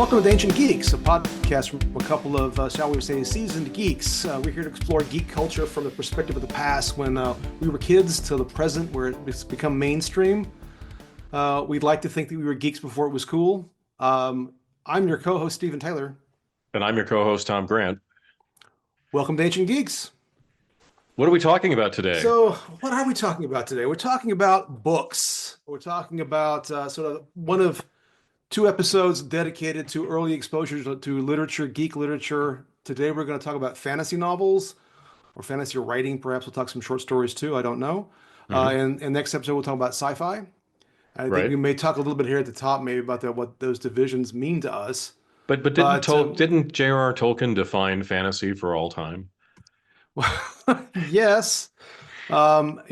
Welcome to Ancient Geeks, a podcast from a couple of, shall we say, seasoned geeks. We're here to explore geek culture from the perspective of the past when we were kids to the present where it's become mainstream. We'd like to think that we were geeks before it was cool. I'm your co-host, Stephen Taylor. And I'm your co-host, Tom Grant. Welcome to Ancient Geeks. What are we talking about today? So, what are we talking about today? We're talking about books. We're talking about sort of one of two episodes dedicated to early exposure to literature, geek literature. Today we're going to talk about fantasy novels or fantasy writing. Perhaps we'll talk some short stories too. I don't know. And next episode we'll talk about sci-fi. I think we may talk a little bit here at the top maybe about what those divisions mean to us. But didn't J.R.R. Tolkien define fantasy for all time? Yes. No.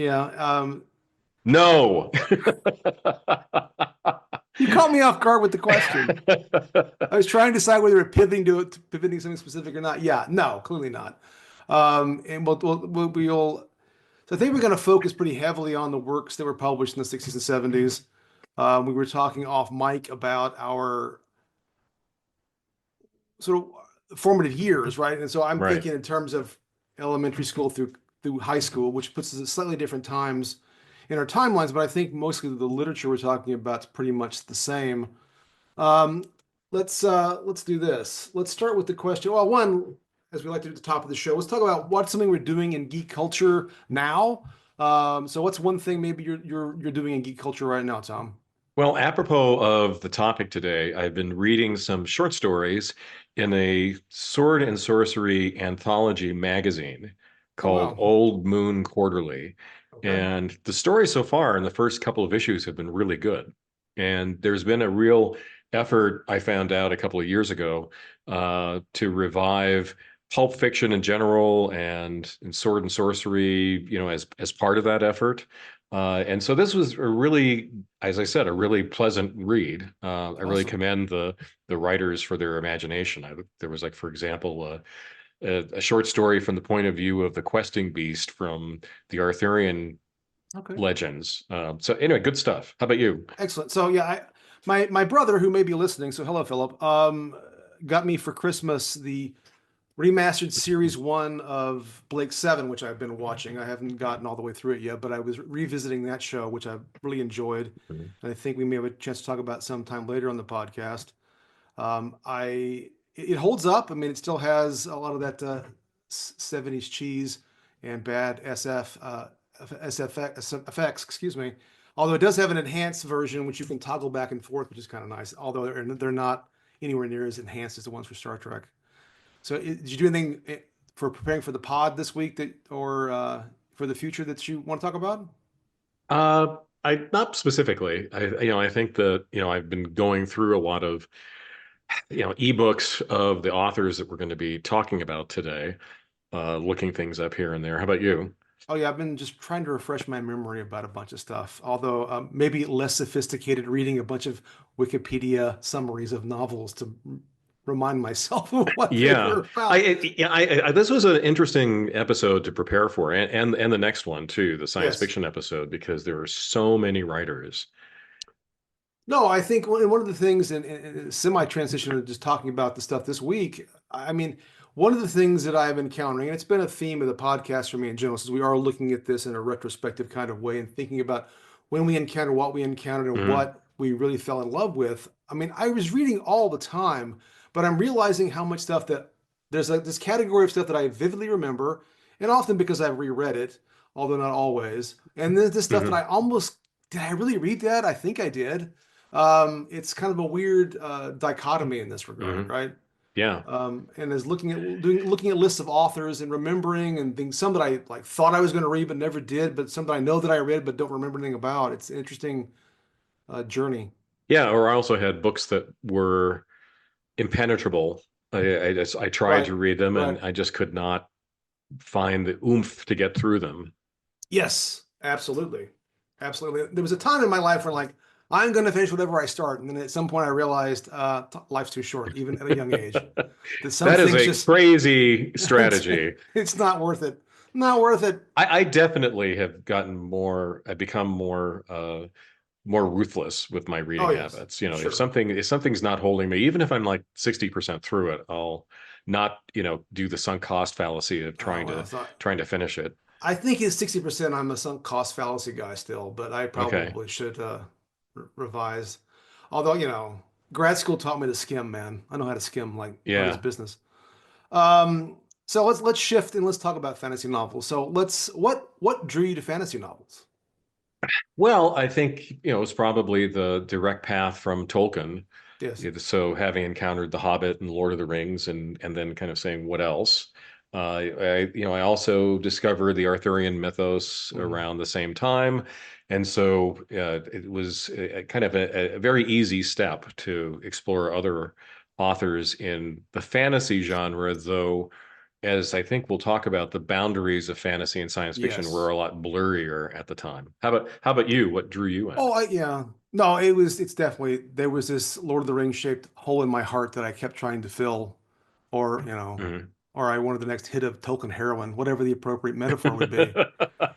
You caught me off guard with the question. I was trying to decide whether we're pivoting something specific or not. Yeah, no, clearly not. And we'll so I think we're going to focus pretty heavily on the works that were published in the 60s and 70s. We were talking off mic about our sort of formative years, right? And so I'm thinking in terms of elementary school through high school, which puts us at slightly different times in our timelines, but I think mostly the literature we're talking about is pretty much the same. Let's do this. Let's start with the question. Well, one, as we like to do at the top of the show, let's talk about what's something we're doing in geek culture now. So what's one thing maybe you're doing in geek culture right now, Tom? Well, apropos of the topic today, I've been reading some short stories in a sword and sorcery anthology magazine called Old Moon Quarterly. Okay. And the stories so far in the first couple of issues have been really good. And there's been a real effort, I found out a couple of years ago, to revive pulp fiction in general and sword and sorcery, as part of that effort. And so this was a really, as I said, a really pleasant read. Awesome. I really commend the writers for their imagination. There was, like, for example, a short story from the point of view of the questing beast from the Arthurian legends. So anyway, good stuff. How about you? Excellent. So yeah, my brother, who may be listening, so hello, Philip, got me for Christmas the remastered series 1 of Blake 7, which I've been watching. I haven't gotten all the way through it yet, but I was revisiting that show, which I really enjoyed. Mm-hmm. And I think we may have a chance to talk about sometime later on the podcast. It holds up. I mean, it still has a lot of that 70s cheese and bad SF effects, excuse me. Although it does have an enhanced version, which you can toggle back and forth, which is kind of nice. Although they're not anywhere near as enhanced as the ones for Star Trek. So did you do anything for preparing for the pod this week or for the future that you want to talk about? Not specifically. I think that, I've been going through a lot of, ebooks of the authors that we're going to be talking about today, looking things up here and there. How about you? Oh yeah, I've been just trying to refresh my memory about a bunch of stuff. Although maybe less sophisticated, reading a bunch of Wikipedia summaries of novels to remind myself of what they were about. This was an interesting episode to prepare for, and the next one too, the science fiction episode, because there are so many writers. No, I think one of the things in semi-transition of just talking about the stuff this week, I mean, one of the things that I've been encountering, and it's been a theme of the podcast for me in general, since we are looking at this in a retrospective kind of way and thinking about when we encountered what we encountered and what we really fell in love with. I mean, I was reading all the time, but I'm realizing how much stuff that there's this category of stuff that I vividly remember, and often because I've reread it, although not always. And then this stuff that I almost, did I really read that? I think I did. It's kind of a weird dichotomy in this regard, right? Yeah. And as looking at lists of authors and remembering and things, some that I like thought I was going to read but never did, but some that I know that I read but don't remember anything about. It's an interesting journey. Yeah, or I also had books that were impenetrable. I tried to read them and I just could not find the oomph to get through them. Yes, absolutely. There was a time in my life where I'm going to finish whatever I start. And then at some point I realized life's too short, even at a young age. That is a crazy strategy. It's not worth it. Not worth it. I definitely have become more more ruthless with my Oh reading yes, habits. You know, sure. if something's not holding me, even if I'm like 60% through it, I'll not, do the sunk cost fallacy of Oh well, it's not. trying to finish it. I think it's 60%. I'm a sunk cost fallacy guy still, but I Okay. probably should revise. Although, grad school taught me to skim, man. I know how to skim like nobody's Yeah. business. So let's shift and let's talk about fantasy novels. So what drew you to fantasy novels? Well, I think, it's probably the direct path from Tolkien. Yes. So having encountered The Hobbit and Lord of the Rings and then kind of saying what else? I also discovered the Arthurian mythos Mhm. around the same time. And so it was kind of a very easy step to explore other authors in the fantasy genre, though, as I think we'll talk about, the boundaries of fantasy and science fiction were Yes. a lot blurrier at the time. How about you? What drew you in? Yeah. No, it's definitely there was this Lord of the Rings shaped hole in my heart that I kept trying to fill, or Mhm. or I wanted the next hit of Tolkien heroin, whatever the appropriate metaphor would be.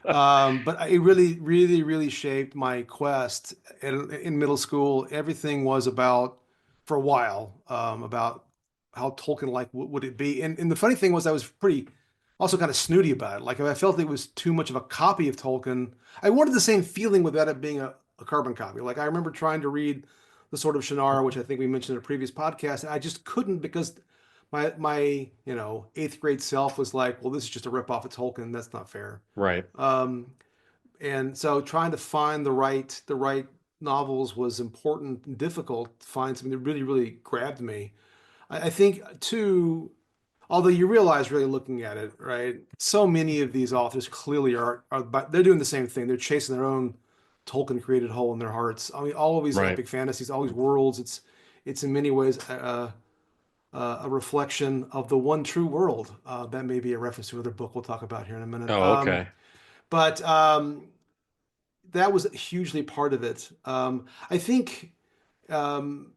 It really, really, really shaped my quest in middle school. Everything was about, for a while, about how Tolkien-like would it be. And the funny thing was, I was pretty also kind of snooty about it. Like if I felt it was too much of a copy of Tolkien, I wanted the same feeling without it being a carbon copy. Like I remember trying to read the Sword of Shannara, which I think we mentioned in a previous podcast, and I just couldn't because my eighth grade self was like, well, this is just a ripoff of Tolkien. That's not fair. Right, Um, and so trying to find the right novels was important and difficult to find something that really, really grabbed me. I think too, although you realize really looking at it, right? So many of these authors clearly are but they're doing the same thing. They're chasing their own Tolkien created hole in their hearts. I mean, all of these right. epic fantasies, all these worlds, it's in many ways a reflection of the one true world. That may be a reference to another book we'll talk about here in a minute. Oh, okay. But that was hugely part of it. I think um,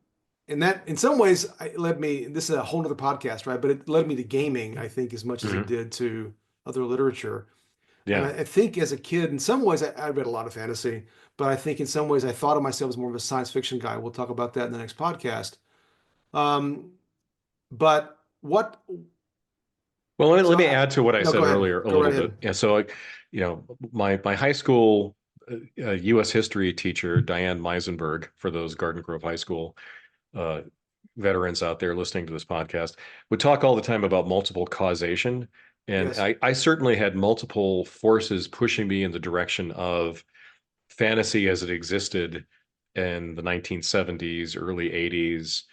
in that, in some ways, it led me. This is a whole other podcast, right? But it led me to gaming, I think, as much as it Hmm. did to other literature. And Yeah. I think as a kid, in some ways, I read a lot of fantasy, but I think in some ways, I thought of myself as more of a science fiction guy. We'll talk about that in the next podcast. Um, but what? Well, let So me I, add to what I no, go said ahead. earlier a Go right little bit. ahead. Yeah. So, my high school U.S. history teacher, Diane Meisenberg, for those Garden Grove High School uh, veterans out there listening to this podcast, would talk all the time about multiple causation. And Yes. I certainly had multiple forces pushing me in the direction of fantasy as it existed in the 1970s, early 80s.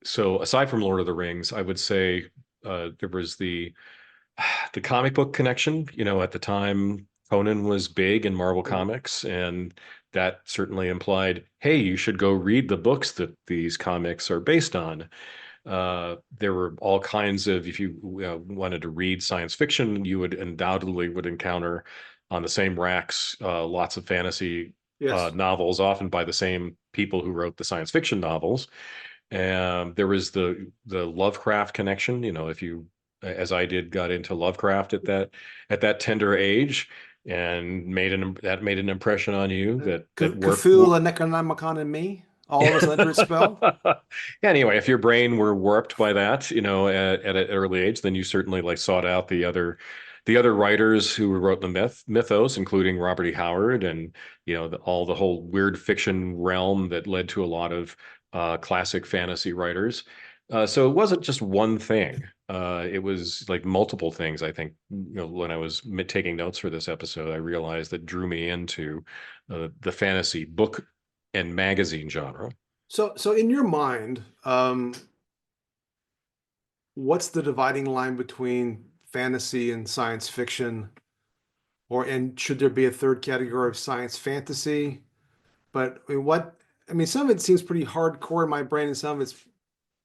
So aside from Lord of the Rings, I would say there was the comic book connection. At the time, Conan was big in Marvel Mhm. Comics, and that certainly implied, hey, you should go read the books that these comics are based on. There were all kinds of, if you wanted to read science fiction, you would undoubtedly would encounter on the same racks lots of fantasy Yes. novels, often by the same people who wrote the science fiction novels. There was the Lovecraft connection. If you, as I did, got into Lovecraft at that tender age, and that made an impression on you that worked. Cthulhu, Necronomicon, and me, all of us under its spell. Anyway, if your brain were warped by that, at an early age, then you certainly like sought out the other writers who wrote the mythos, including Robert E. Howard, and all the whole weird fiction realm that led to a lot of classic fantasy writers. So it wasn't just one thing. It was like multiple things. I think when I was taking notes for this episode, I realized that drew me into the fantasy book and magazine genre. So in your mind, what's the dividing line between fantasy and science fiction? And should there be a third category of science fantasy? But some of it seems pretty hardcore in my brain, and some of it's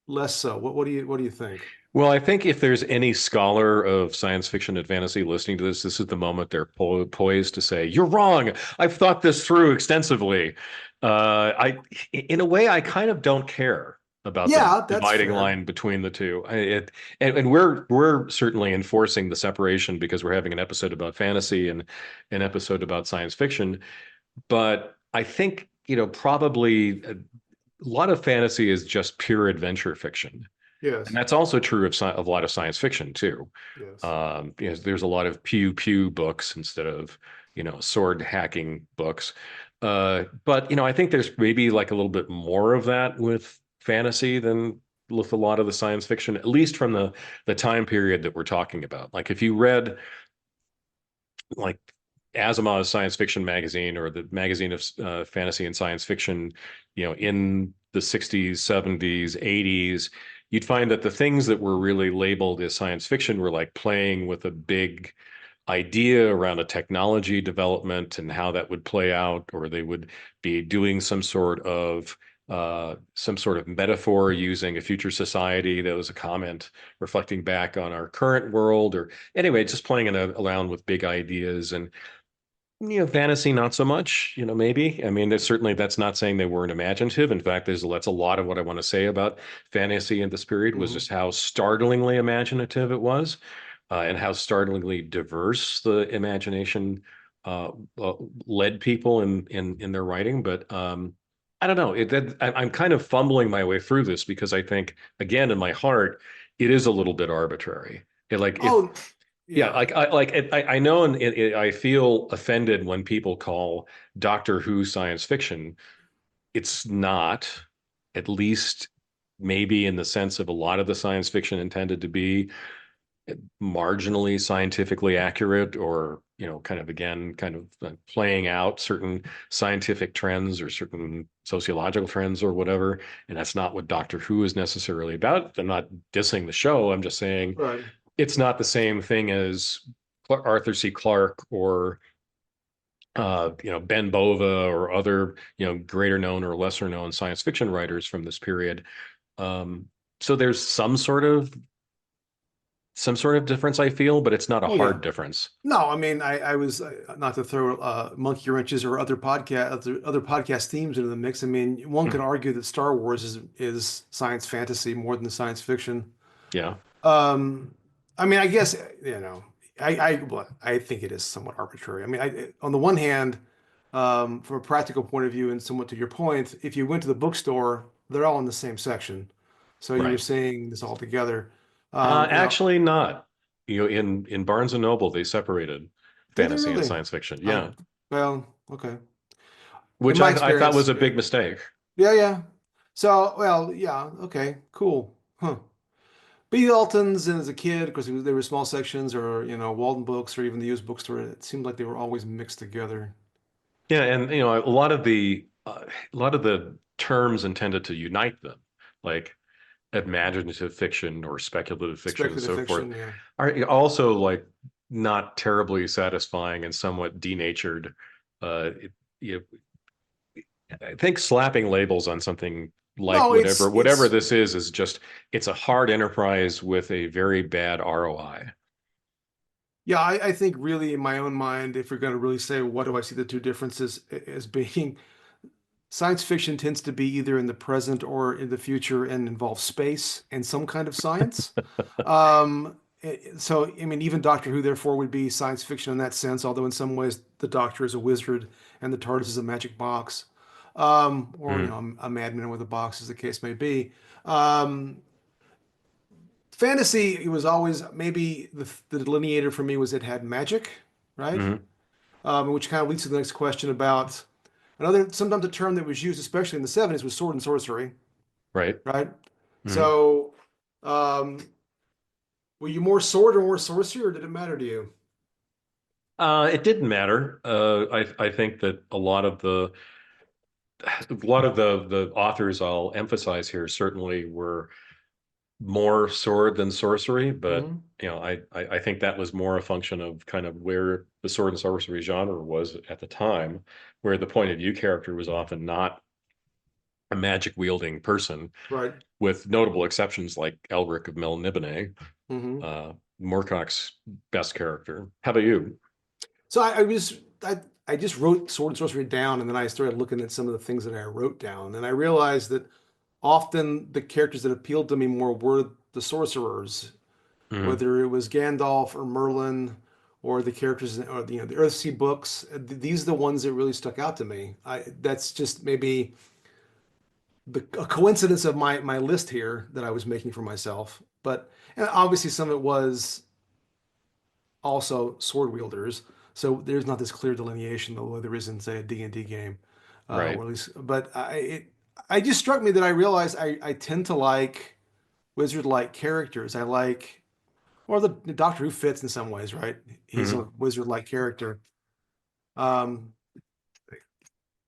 less so. What do you think? Well, I think if there's any scholar of science fiction and fantasy listening to this is the moment they're poised to say, "You're wrong. I've thought this through extensively." In a way, I kind of don't care about the Yeah, that's dividing fair. line between the two. And we're certainly enforcing the separation because we're having an episode about fantasy and an episode about science fiction. But I think probably a lot of fantasy is just pure adventure fiction. And Yes. that's also true of a lot of science fiction too. Yes. There's a lot of pew pew books instead of, sword hacking books. But I think there's maybe like a little bit more of that with fantasy than with a lot of the science fiction, at least from the time period that we're talking about. Like if you read like Asimov's science fiction magazine or the magazine of fantasy and science fiction, in the 60s, 70s, 80s, you'd find that the things that were really labeled as science fiction were like playing with a big idea around a technology development and how that would play out, or they would be doing some sort of metaphor using a future society that was a comment reflecting back on our current world, or anyway, just playing around with big ideas. And fantasy, not so much, maybe. I mean, that's not saying they weren't imaginative. In fact, that's a lot of what I want to say about fantasy in this period was Hmm. just how startlingly imaginative it was, and how startlingly diverse the imagination uh, uh, led people in their writing. But I don't know. I'm kind of fumbling my way through this because I think, again, in my heart, it is a little bit arbitrary. If Oh, yeah, yeah. I know, and I feel offended when people call Doctor Who science fiction. It's not, at least maybe in the sense of a lot of the science fiction intended to be marginally scientifically accurate, or kind of, again, kind of playing out certain scientific trends or certain sociological trends or whatever. And that's not what Doctor Who is necessarily about. I'm not dissing the show. I'm just saying Right. it's not the same thing as Arthur C. Clarke or Ben Bova or other greater known or lesser known science fiction writers from this period. Um, so there's some sort of difference, I feel, but it's not a Oh, yeah. hard difference. No, I mean, I was not to throw monkey wrenches or other podcast themes into the mix. I mean, one could Mhm. argue that Star Wars is science fantasy more than science fiction. Yeah. Um, I mean, I guess I think it is somewhat arbitrary. I mean, on the one hand, from a practical point of view, and somewhat to your point, if you went to the bookstore, they're all in the same section, so you were Right. seeing this all together. Actually, not. In Barnes and Noble, they separated Did they fantasy and really? science fiction. I Yeah, well, okay. In which my I thought was experience, a yeah. big mistake. Yeah, yeah. So, well, yeah, okay, cool. Huh. B. Alton's and as a kid, because they were small sections or, Walden Books or even the used bookstore, it seemed like they were always mixed together. Yeah, and a lot of the terms intended to unite them, like imaginative fiction or speculative fiction and Speculative so forth, fiction, yeah. are also like not terribly satisfying and somewhat denatured. You I think slapping labels on something like No, whatever this is just it's a hard enterprise with a very bad ROI. yeah, I think really in my own mind, if we're going to really say what do I see the two differences as being, science fiction tends to be either in the present or in the future and involves space and some kind of science. So, I mean, even Doctor Who, therefore, would be science fiction in that sense, although in some ways the Doctor is a wizard and the TARDIS is a magic box, or, Mhm. a madman with a box, as the case may be. Um, Fantasy, it was always maybe the delineator for me was it had magic, right? Mhm. Which kind of leads to the next question about sometimes a term that was used, especially in the 70s, was sword and sorcery, Right. right? Mhm. So, um, were you more sword or more sorcery, or did it matter to you? It didn't matter. I think that a lot of the authors I'll emphasize here certainly were more sword than sorcery, but Hmm. I think that was more a function of kind of where the sword and sorcery genre was at the time, where the point of view character was often not a magic wielding person, Right. with notable exceptions like Elric of Melniboné, Hmm. uh, Moorcock's best character. How about you? So I just wrote sword and sorcery down, and then I started looking at some of the things that I wrote down, and I realized that often the characters that appealed to me more were the sorcerers, Mhm. whether it was Gandalf or Merlin or the characters, or the Earthsea books. These are the ones that really stuck out to me. That's just maybe a coincidence of my list here that I was making for myself. But and obviously some of it was also sword wielders. So there's not this clear delineation, though there is in, say, a D&D game, Right. or at least. But I just struck me that I realized I tend to like wizard-like characters. I like, or the Doctor Who fits in some ways, right? He's Mhm. a wizard-like character. Um,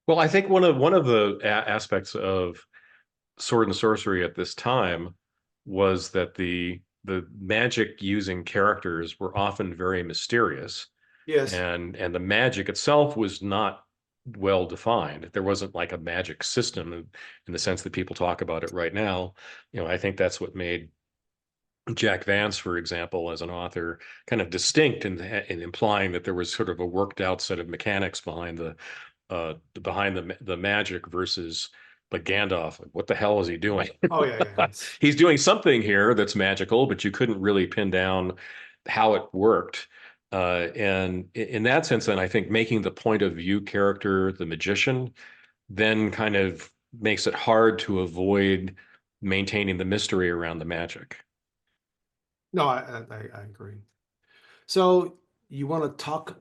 Well, I think one of the aspects of sword and sorcery at this time was that the magic using characters were often very mysterious, yes. and the magic itself was not well defined. There wasn't like a magic system in the sense that people talk about it right now. I think that's what made Jack Vance, for example, as an author, kind of distinct in implying that there was sort of a worked out set of mechanics behind the magic versus like Gandalf. Like, what the hell is he doing? Oh yeah, yeah. It's He's doing something here that's magical, but you couldn't really pin down how it worked. And in that sense, then I think making the point of view character the magician then kind of makes it hard to avoid maintaining the mystery around the magic. no, I agree. So you want to talk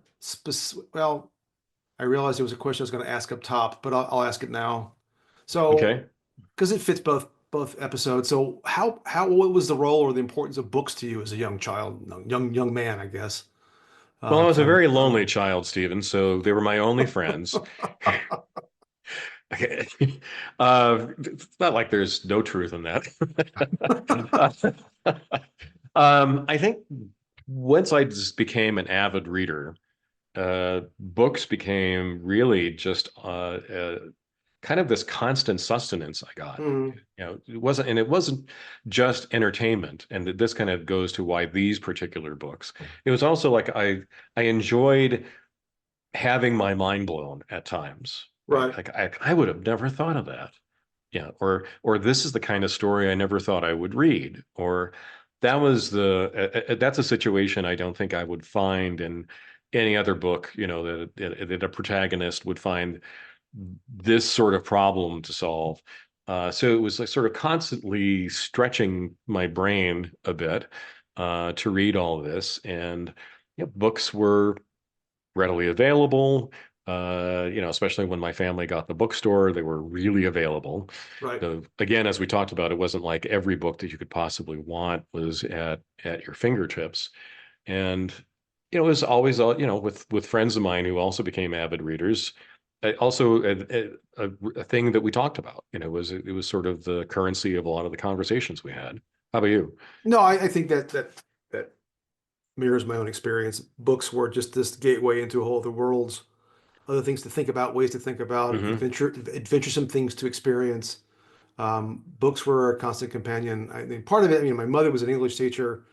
well, I realized there was a question I was going to ask up top, but I'll ask it now. So, Okay. because it fits both episodes. So, what was the role or the importance of books to you as a young child, young man, I guess, Well, I was a from very growing lonely child, Stephen, so they were my only friends. up? Okay. It's not like there's no truth in that. I think once I just became an avid reader, books became really just kind of this constant sustenance I got. Mhm. It wasn't just entertainment, and this kind of goes to why these particular books. It was also like I enjoyed having my mind blown at times. Right? Right. Like I would have never thought of that. Yeah, or this is the kind of story I never thought I would read, or that's a situation I don't think I would find in any other book, that a protagonist would find this sort of problem to solve. So it was like sort of constantly stretching my brain a bit to read all of this, and books were readily available. Especially when my family got the bookstore, they were really available. Right. So again, as we talked about, it wasn't like every book that you could possibly want was at your fingertips. And it was always, with friends of mine who also became avid readers, also a thing that we talked about. It was sort of the currency of a lot of the conversations we had. How about you? No, I think that mirrors my own experience. Books were just this gateway into a whole other worlds, other things to think about, ways to think about, Hmm. adventuresome things to experience. Books were a constant companion. I mean, part of it, my mother was an English teacher,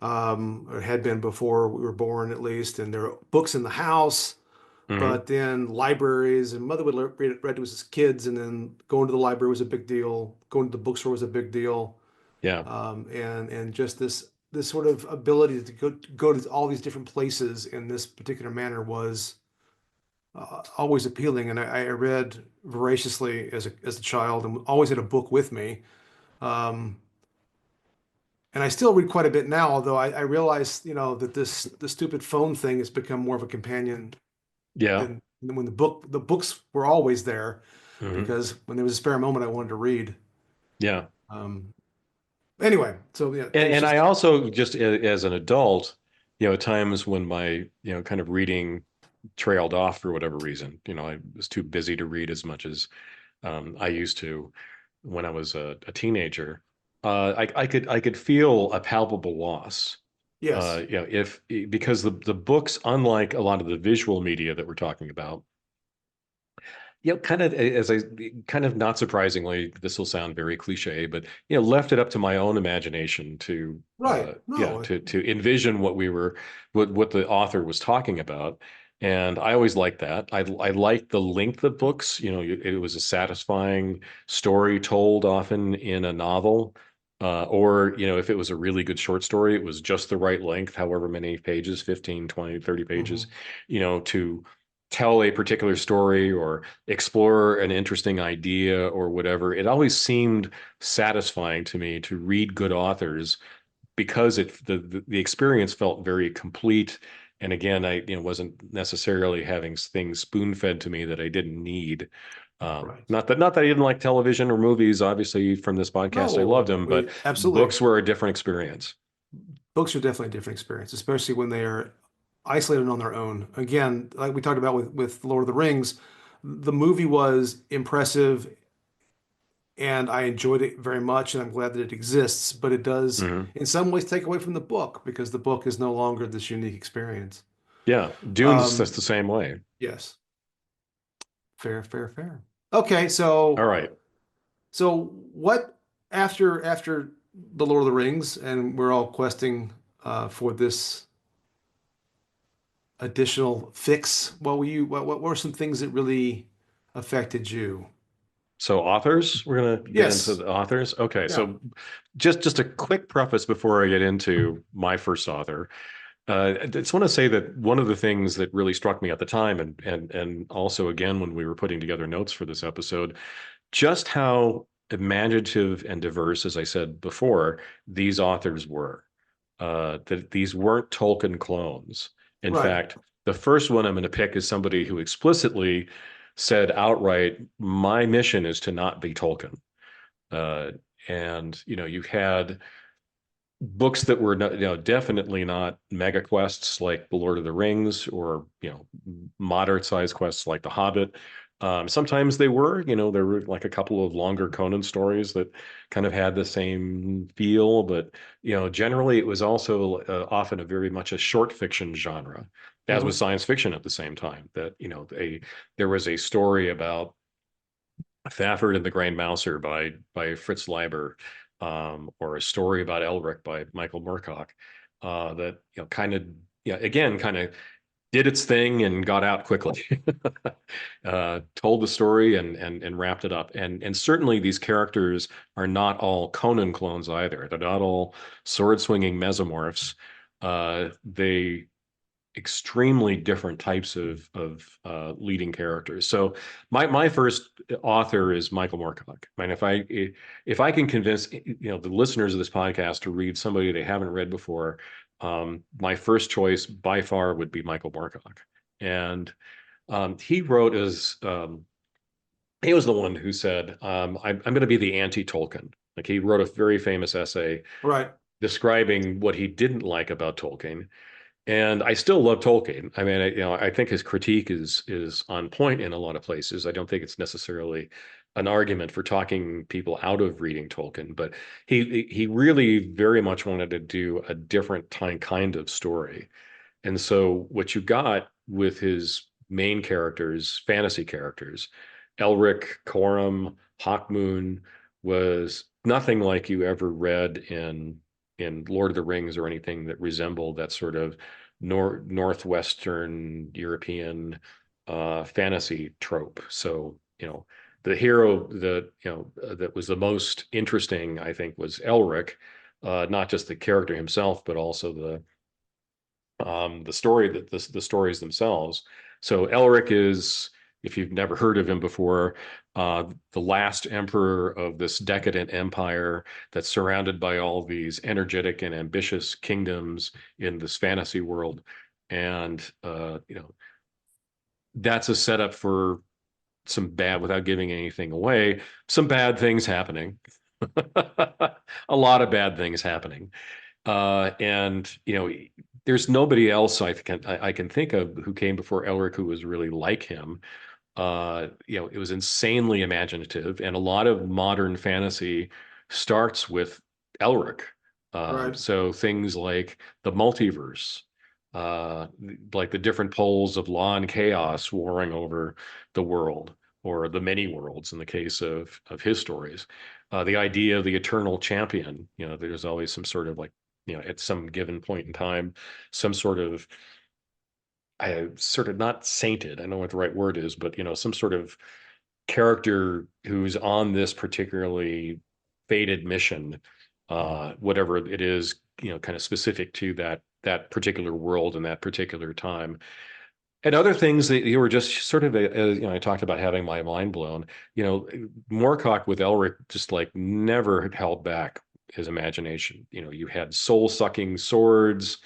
or had been before we were born at least, and there were books in the house, Hmm. but then libraries, and mother would read to us as kids, and then going to the library was a big deal. Going to the bookstore was a big deal. Yeah. And just this sort of ability to go to all these different places in this particular manner was always appealing. And I read voraciously as a child, and always had a book with me. Um, and I still read quite a bit now, although I realize, that the stupid phone thing has become more of a companion Yeah. than when the books were always there, Hmm. because when there was a spare moment, I wanted to read. Yeah. Um, anyway, so yeah, things And I just also just as an adult, at times when my, kind of reading trailed off for whatever reason, I was too busy to read as much as I used to when I was a teenager. I could feel a palpable loss. yes, If because the books, unlike a lot of the visual media that we're talking about, kind of as I kind of not surprisingly, this will sound very cliche, but left it up to my own imagination to right, no, to envision what the author was talking about. And I always liked that. I liked the length of books. It was a satisfying story told often in a novel. Or, if it was a really good short story, it was just the right length, however many pages, 15, 20, 30 pages, Hmm. to tell a particular story or explore an interesting idea or whatever. It always seemed satisfying to me to read good authors because the experience felt very complete. And again, I wasn't necessarily having things spoon fed to me that I didn't need. Right. Not that I didn't like television or movies. Obviously, from this podcast, I loved No, them, but we absolutely. books were a different experience. Books are definitely a different experience, especially when they are isolated on their own. Again, like we talked about with Lord of the Rings, the movie was impressive and I enjoyed it very much, and I'm glad that it exists, but it does Mhm. in some ways take away from the book because the book is no longer this unique experience. Yeah, Dune's Um, just the same way. yes, fair, fair, fair. Okay, so All right. what after the Lord of the Rings, and we're all questing for this additional fix. What were some things that really affected you? So authors, we're gonna get into Yes. the authors. Okay, Yeah. so just a quick preface before I get into my first author. I just want to say that one of the things that really struck me at the time, and also again when we were putting together notes for this episode, just how imaginative and diverse, as I said before, these authors were. That these weren't Tolkien clones. In Right. fact, the first one I'm going to pick is somebody who explicitly said outright, "My mission is to not be Tolkien." Uh, and you had books that were not, definitely not mega quests like The Lord of the Rings, or moderate sized quests like The Hobbit. Sometimes they were, there were like a couple of longer Conan stories that kind of had the same feel, but generally it was also often a very much a short fiction genre, as was Hmm. science fiction at the same time. That there was a story about Thaford and the Grain Mouser by Fritz Leiber, or a story about Elric by Michael Moorcock, that kind of, again, kind of did its thing and got out quickly. Told the story and wrapped it up. And certainly these characters are not all Conan clones either. They're not all sword swinging mesomorphs. They extremely different types of leading characters. So my first author is Michael Moorcock. And if I can convince the listeners of this podcast to read somebody they haven't read before, my first choice by far would be Michael Moorcock. And he wrote as he was the one who said, I'm going to be the anti-Tolkien. Like, he wrote a very famous essay Right. describing what he didn't like about Tolkien, and I still love Tolkien. I mean, I think his critique is on point in a lot of places. I don't think it's necessarily an argument for talking people out of reading Tolkien, but he really very much wanted to do a different kind of story. And so what you got with his main characters, fantasy characters, Elric, Coram, Hawkmoon, was nothing like you ever read in Lord of the Rings or anything that resembled that sort of northwestern European fantasy trope. So, the hero that was the most interesting, I think, was Elric, not just the character himself, but also the story, that the stories themselves. So Elric is, if you've never heard of him before, the last emperor of this decadent empire that's surrounded by all these energetic and ambitious kingdoms in this fantasy world. And that's a setup for some bad, without giving anything away, some bad things happening. A lot of bad things happening. And there's nobody else I can think of who came before Elric who was really like him. It was insanely imaginative, and a lot of modern fantasy starts with Elric. Right. So things like the multiverse, uh, like the different poles of law and chaos warring over the world, or the many worlds in the case of his stories. The idea of the eternal champion. There's always some sort of, like, at some given point in time, some sort of, not sainted, I don't know what the right word is, but some sort of character who's on this particularly fated mission, whatever it is, kind of specific to that particular world and that particular time. And other things that you were just sort of, I talked about having my mind blown. Moorcock with Elric just like never held back his imagination. You had soul-sucking swords,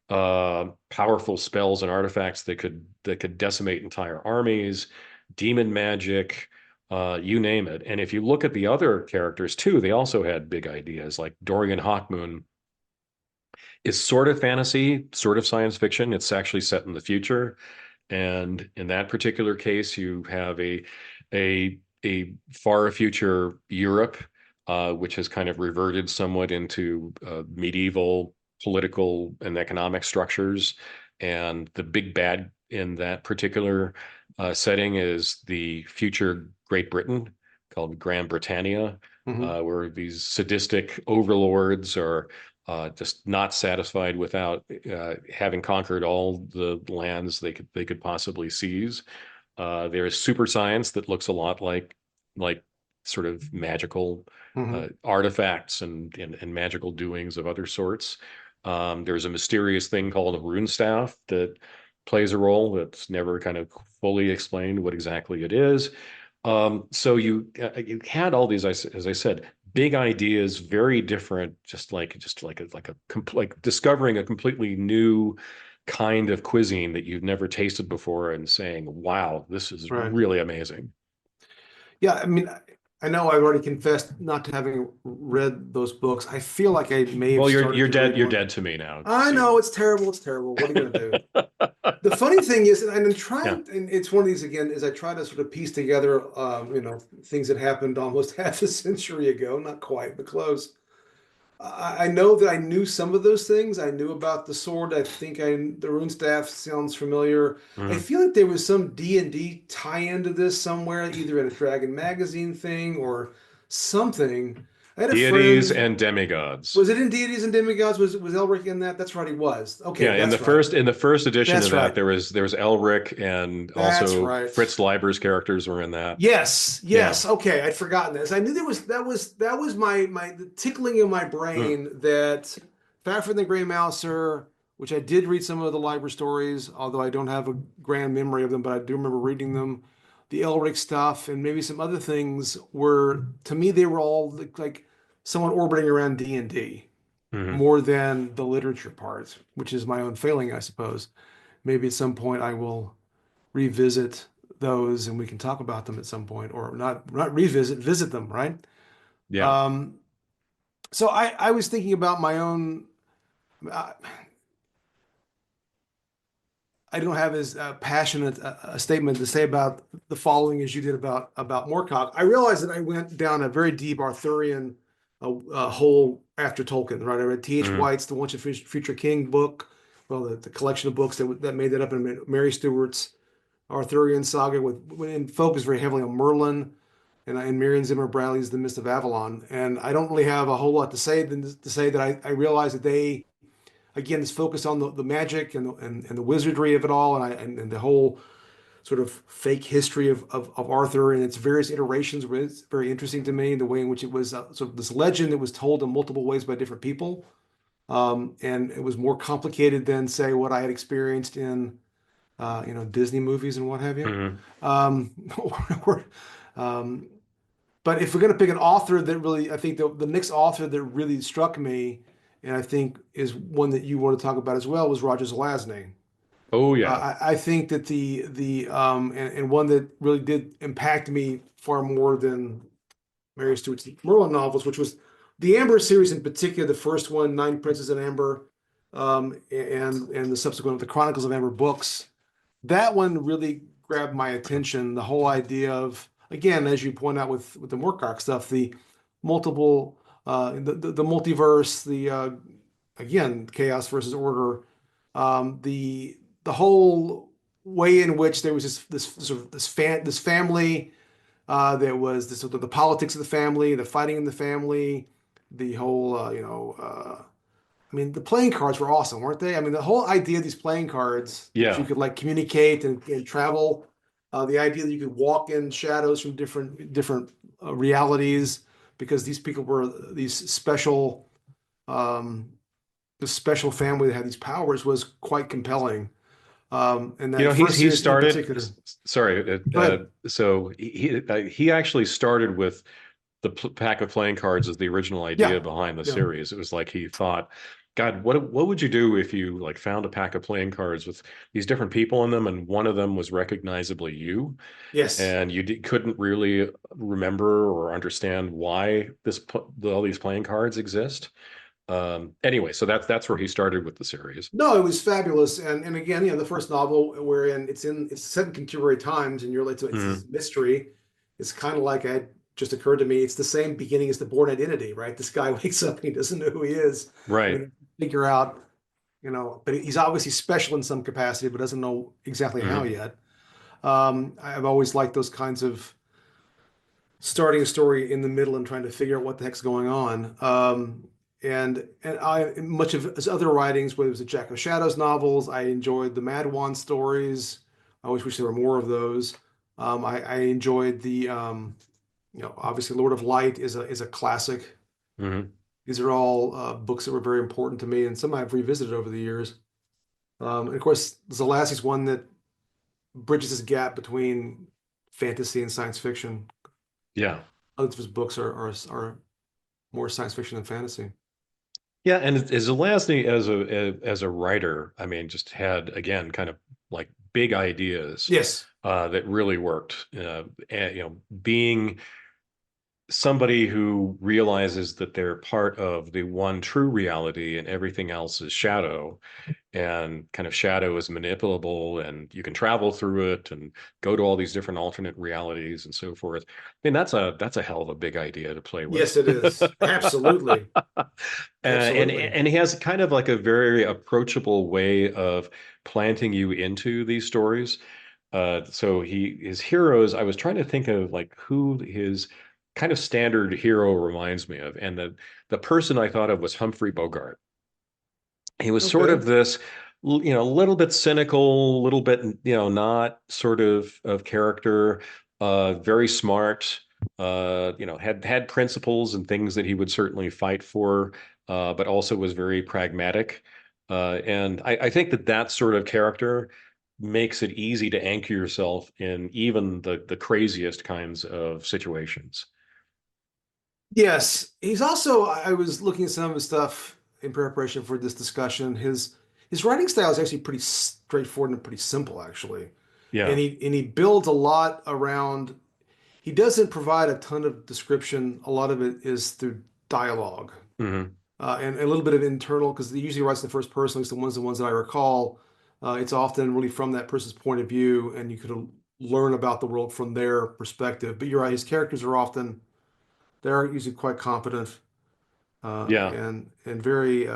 powerful spells and artifacts that could decimate entire armies, demon magic, you name it. And if you look at the other characters too, they also had big ideas. Like Dorian Hawkmoon is sort of fantasy, sort of science fiction. It's actually set in the future. And in that particular case, you have a far future Europe, which has kind of reverted somewhat into medieval political and economic structures. And the big bad in that particular setting is the future Great Britain, called Grand Britannia, Hmm. where these sadistic overlords are just not satisfied without having conquered all the lands they could possibly seize. There is super science that looks a lot like sort of magical Hmm. artifacts and magical doings of other sorts. There's a mysterious thing called a rune staff that plays a role that's never kind of fully explained what exactly it is. So you had all these, as I said, big ideas, very different, just like discovering a completely new kind of cuisine that you've never tasted before and saying, "Wow, this is Right. really amazing." Yeah, I mean, I know I've already confessed not to having read those books. I feel like I may have Well, you're started you're to read dead. You're one. dead to me now, I know Stephen. it's terrible. It's terrible. What are you going to do? The funny thing is, and I'm Yeah. trying, and it's one of these again, is I try to sort of piece together, things that happened almost half a century ago, not quite, but close. I know that I knew some of those things. I knew about the sword. I think the rune staff sounds familiar. I Mhm. feel like there was some D&D tie-in to this somewhere, either in a Dragon magazine thing or something. I had a Deities friend. and demigods. Was it in Deities and Demigods? Was Elric in that? That's right, he was. Okay, Yeah, in the that's right. first edition of That's that, right. there was Elric, and That's also right. Fritz Leiber's characters were in that. Yes, Yeah. yes. Okay, I'd forgotten this. I knew that was my the tickling in my Mm. brain that Fafhrd the Grey Mouser, which I did read some of the Liber stories, although I don't have a grand memory of them, but I do remember reading them. The Elric stuff and maybe some other things were, to me, they were all like someone orbiting around D&D Mhm. more than the literature part, which is my own failing, I suppose. Maybe at some point I will revisit those and we can talk about them at some point, or not revisit, visit them, right? Yeah. Um, so I was thinking about my own. Uh, I don't have as passionate a statement to say about the following as you did about Moorcock. I realized that I went down a very deep Arthurian hole after Tolkien. Right, I read T.H. Mhm. White's The Once and Future King book, well, the collection of books that made that up, in Mary Stewart's Arthurian saga and focused very heavily on Merlin and Marion Zimmer Bradley's The Mist of Avalon. And I don't really have a whole lot to say than to say that I realize that they again is focused on the magic and the wizardry of it all and the whole sort of fake history of Arthur and its various iterations was very interesting to me. The way in which it was sort of this legend that was told in multiple ways by different people. And it was more complicated than say what I had experienced in Disney movies and what have you. Mhm. Um, or, um, but if we're going to pick an author that really, I think the next author that really struck me, and I think is one that you want to talk about as well, was Roger Zelazny. Oh yeah. I think that and one that really did impact me far more than Mary Stewart's Merlin novels, which was the Amber series in particular, the first one, Nine Princes in Amber, and the subsequent the Chronicles of Amber books. That one really grabbed my attention. The whole idea of, again, as you point out with the Moorcock stuff, the multiple, the multiverse, again, chaos versus order, the whole way in which there was this sort of this family that was the politics of the family, the fighting in the family, the whole I mean, the playing cards were awesome, weren't they? I mean, the whole idea of these playing cards that you Yeah. could like communicate and travel, the idea that you could walk in shadows from different realities, because these people were these special, um, the special family that had these powers was quite compelling. And You that know, first he series in started. particular. Sorry, But so he actually started with the pack of playing cards as the original idea yeah, behind the yeah, series. It was like he thought, God, what would you do if you like found a pack of playing cards with these different people in them, and one of them was recognizably you, yes. and you couldn't really remember or understand why all these playing cards exist. Anyway, so that's where he started with the series. No, it was fabulous. And again, the first novel wherein it's set in contemporary times and it's Mhm. this mystery. It's kind of like it just occurred to me. It's the same beginning as the Born Identity, right? This guy wakes up and he doesn't know who he is, and Right. he figure out, but he's obviously special in some capacity, but doesn't know exactly how Mhm. yet. I've always liked those kinds of starting a story in the middle and trying to figure out what the heck's going on. And I much of his other writings, whether it was the Jack of Shadows novels, I enjoyed the Mad Wand stories. I always wish there were more of those. I enjoyed obviously Lord of Light is a classic. Mhm. These are all books that were very important to me, and some I've revisited over the years. And of course, Zelazny's one that bridges this gap between fantasy and science fiction. Yeah. Others of his books are more science fiction than fantasy. Yeah, and Zelazny as a writer, I mean, just had again kind of like big ideas Yes. that really worked. And, being somebody who realizes that they're part of the one true reality and everything else is shadow, and kind of shadow is manipulable, and you can travel through it and go to all these different alternate realities and so forth. I mean, that's a hell of a big idea to play with. Yes, it is. Absolutely. Absolutely. And he has kind of like a very approachable way of planting you into these stories. So his heroes, I was trying to think of like who his kind of standard hero reminds me of, and the person I thought of was Humphrey Bogart. He was sort Okay. of this, a little bit cynical, a little bit, not sort of character, very smart, had principles and things that he would certainly fight for, but also was very pragmatic. And I think that sort of character makes it easy to anchor yourself in even the craziest kinds of situations. Yes. He's also, I was looking at some of his stuff in preparation for this discussion. His writing style is actually pretty straightforward and pretty simple, actually. And Yeah. he builds a lot around, he doesn't provide a ton of description. A lot of it is through dialogue. Hmm. And a little bit of internal, because he usually writes in the first person, at least the ones that I recall. It's often really from that person's point of view, and you could learn about the world from their perspective. But you're right, his characters are often they're usually quite competent Yeah. and very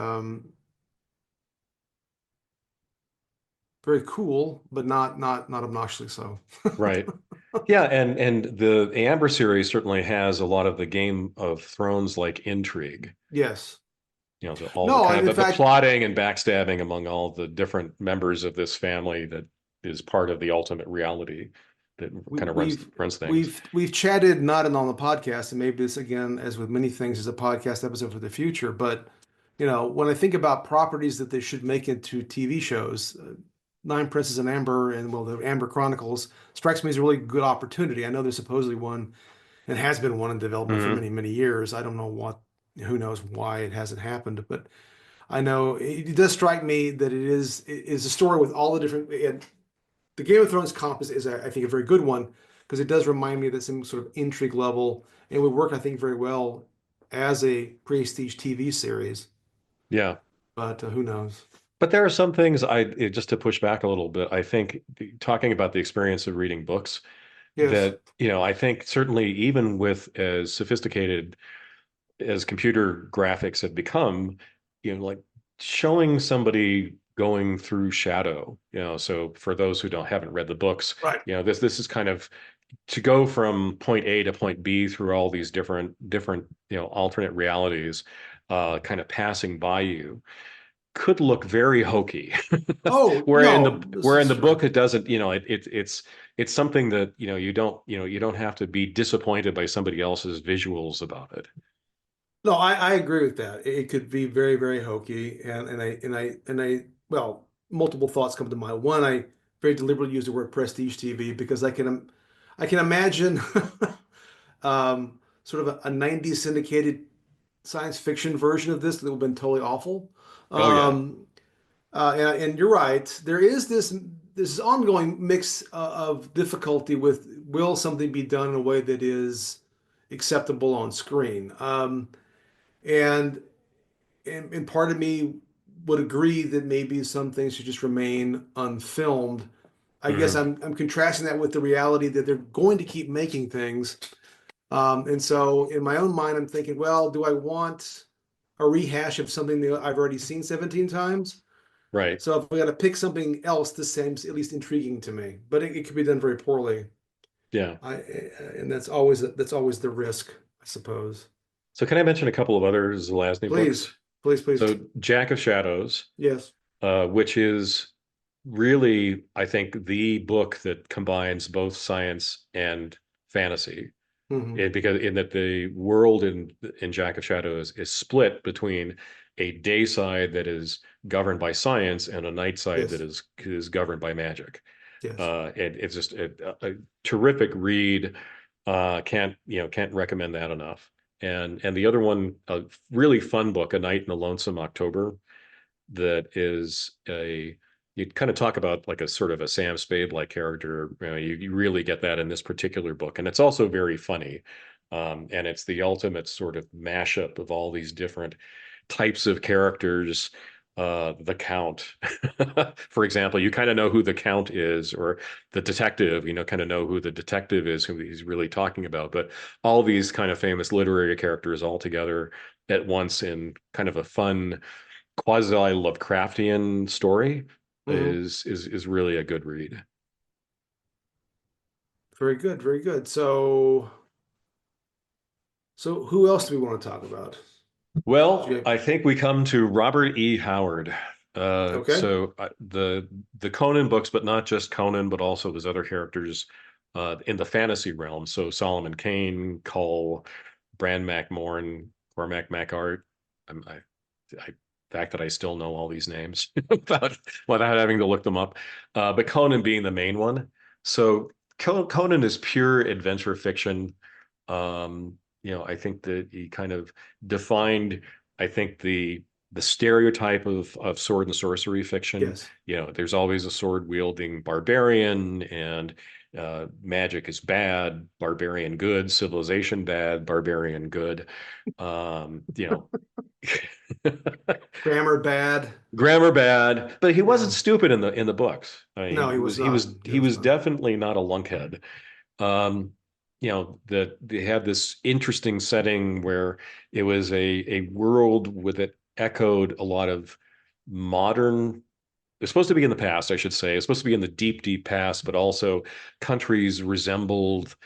cool, but not obnoxiously so. Right. Yeah, and the Amber series certainly has a lot of the Game of Thrones like intrigue. Yes. So all the No, kind and of in the fact, plotting and backstabbing among all the different members of this family that is part of the ultimate reality that we, kind of we've runs things. we've chatted not on the podcast, and maybe this again, as with many things, is a podcast episode for the future. But when I think about properties that they should make into TV shows, Nine Princes and Amber, and well, the Amber Chronicles strikes me as a really good opportunity. I know there's supposedly one, and has been one in development for Hmm. many years. I don't know who knows why it hasn't happened, but I know it does strike me that it is a story with all the different. And the Game of Thrones comp is I think, a very good one because it does remind me of that same sort of intrigue level and would work, I think, very well as a prestige TV series. Yeah. But who knows? But there are some things just to push back a little bit, I think talking about the experience of reading books Yes, that, I think certainly even with as sophisticated as computer graphics have become, like showing somebody going through shadow, so for those who haven't read the books, right. this is kind of to go from point A to point B through all these different, alternate realities, kind of passing by you could look very hokey. Oh where in the no, this where in is the book true. it doesn't, it's it's something that, you don't have to be disappointed by somebody else's visuals about it. No, I agree with that. It could be very, very hokey, well, multiple thoughts come to mind. One, I very deliberately use the word prestige TV because I can imagine sort of a 90s syndicated science fiction version of this that would have been totally awful. Oh yeah. And you're right. There is this ongoing mix of difficulty with will something be done in a way that is acceptable on screen. And and part of me would agree that maybe some things should just remain unfilmed. I guess Hmm. I'm contrasting that with the reality that they're going to keep making things. And so in my own mind, I'm thinking, well, do I want a rehash of something that I've already seen 17 times? Right. So if we got to pick something else, this seems at least intriguing to me, but it could be done very poorly. Yeah. And that's always the risk, I suppose. So can I mention a couple of other Zelazny Please, books? please, please. So Jack of Shadows, Yes. which is really, I think, the book that combines both science and fantasy. Hmm. Because in that the world in Jack of Shadows is split between a day side that is governed by science and a night side that Yes. is governed by magic. Yes. It's just a terrific read. Can't recommend that enough. And the other one, a really fun book, A Night in the Lonesome October, that is a you kind of talk about like a sort of a Sam Spade like character. You really get that in this particular book, and it's also very funny. And it's the ultimate sort of mashup of all these different types of characters. The Count, for example, you kind of know who the Count is, or the detective, kind of know who the detective is, who he's really talking about. But all these kind of famous literary characters all together at once in kind of a fun quasi Lovecraftian story Hmm. is really a good read. Very good. Very good. So who else do we want to talk about? Do you Well, have, I think we come to Robert E. Howard. okay. The Conan books, but not just Conan, but also his other characters in the fantasy realm. So Solomon Kane, Cull, Bran MacMorn, Cormac MacArt. I the fact that I still know all these names without having to look them up. But Conan being the main one. So Conan is pure adventure fiction. I think that he kind of defined, I think the stereotype of sword and sorcery fiction. Yes. There's always a sword wielding barbarian, and magic is bad, barbarian good, civilization bad, barbarian good. You know, Grammar bad. grammar bad, but he wasn't Yeah. stupid in the books. I mean, No, he he was was he not. was He he was was not. definitely not a lunkhead. Um, that they had this interesting setting where it was a world with it echoed a lot of modern. It's supposed to be in the past, I should say. It's supposed to be in the deep, deep past, but also countries resembled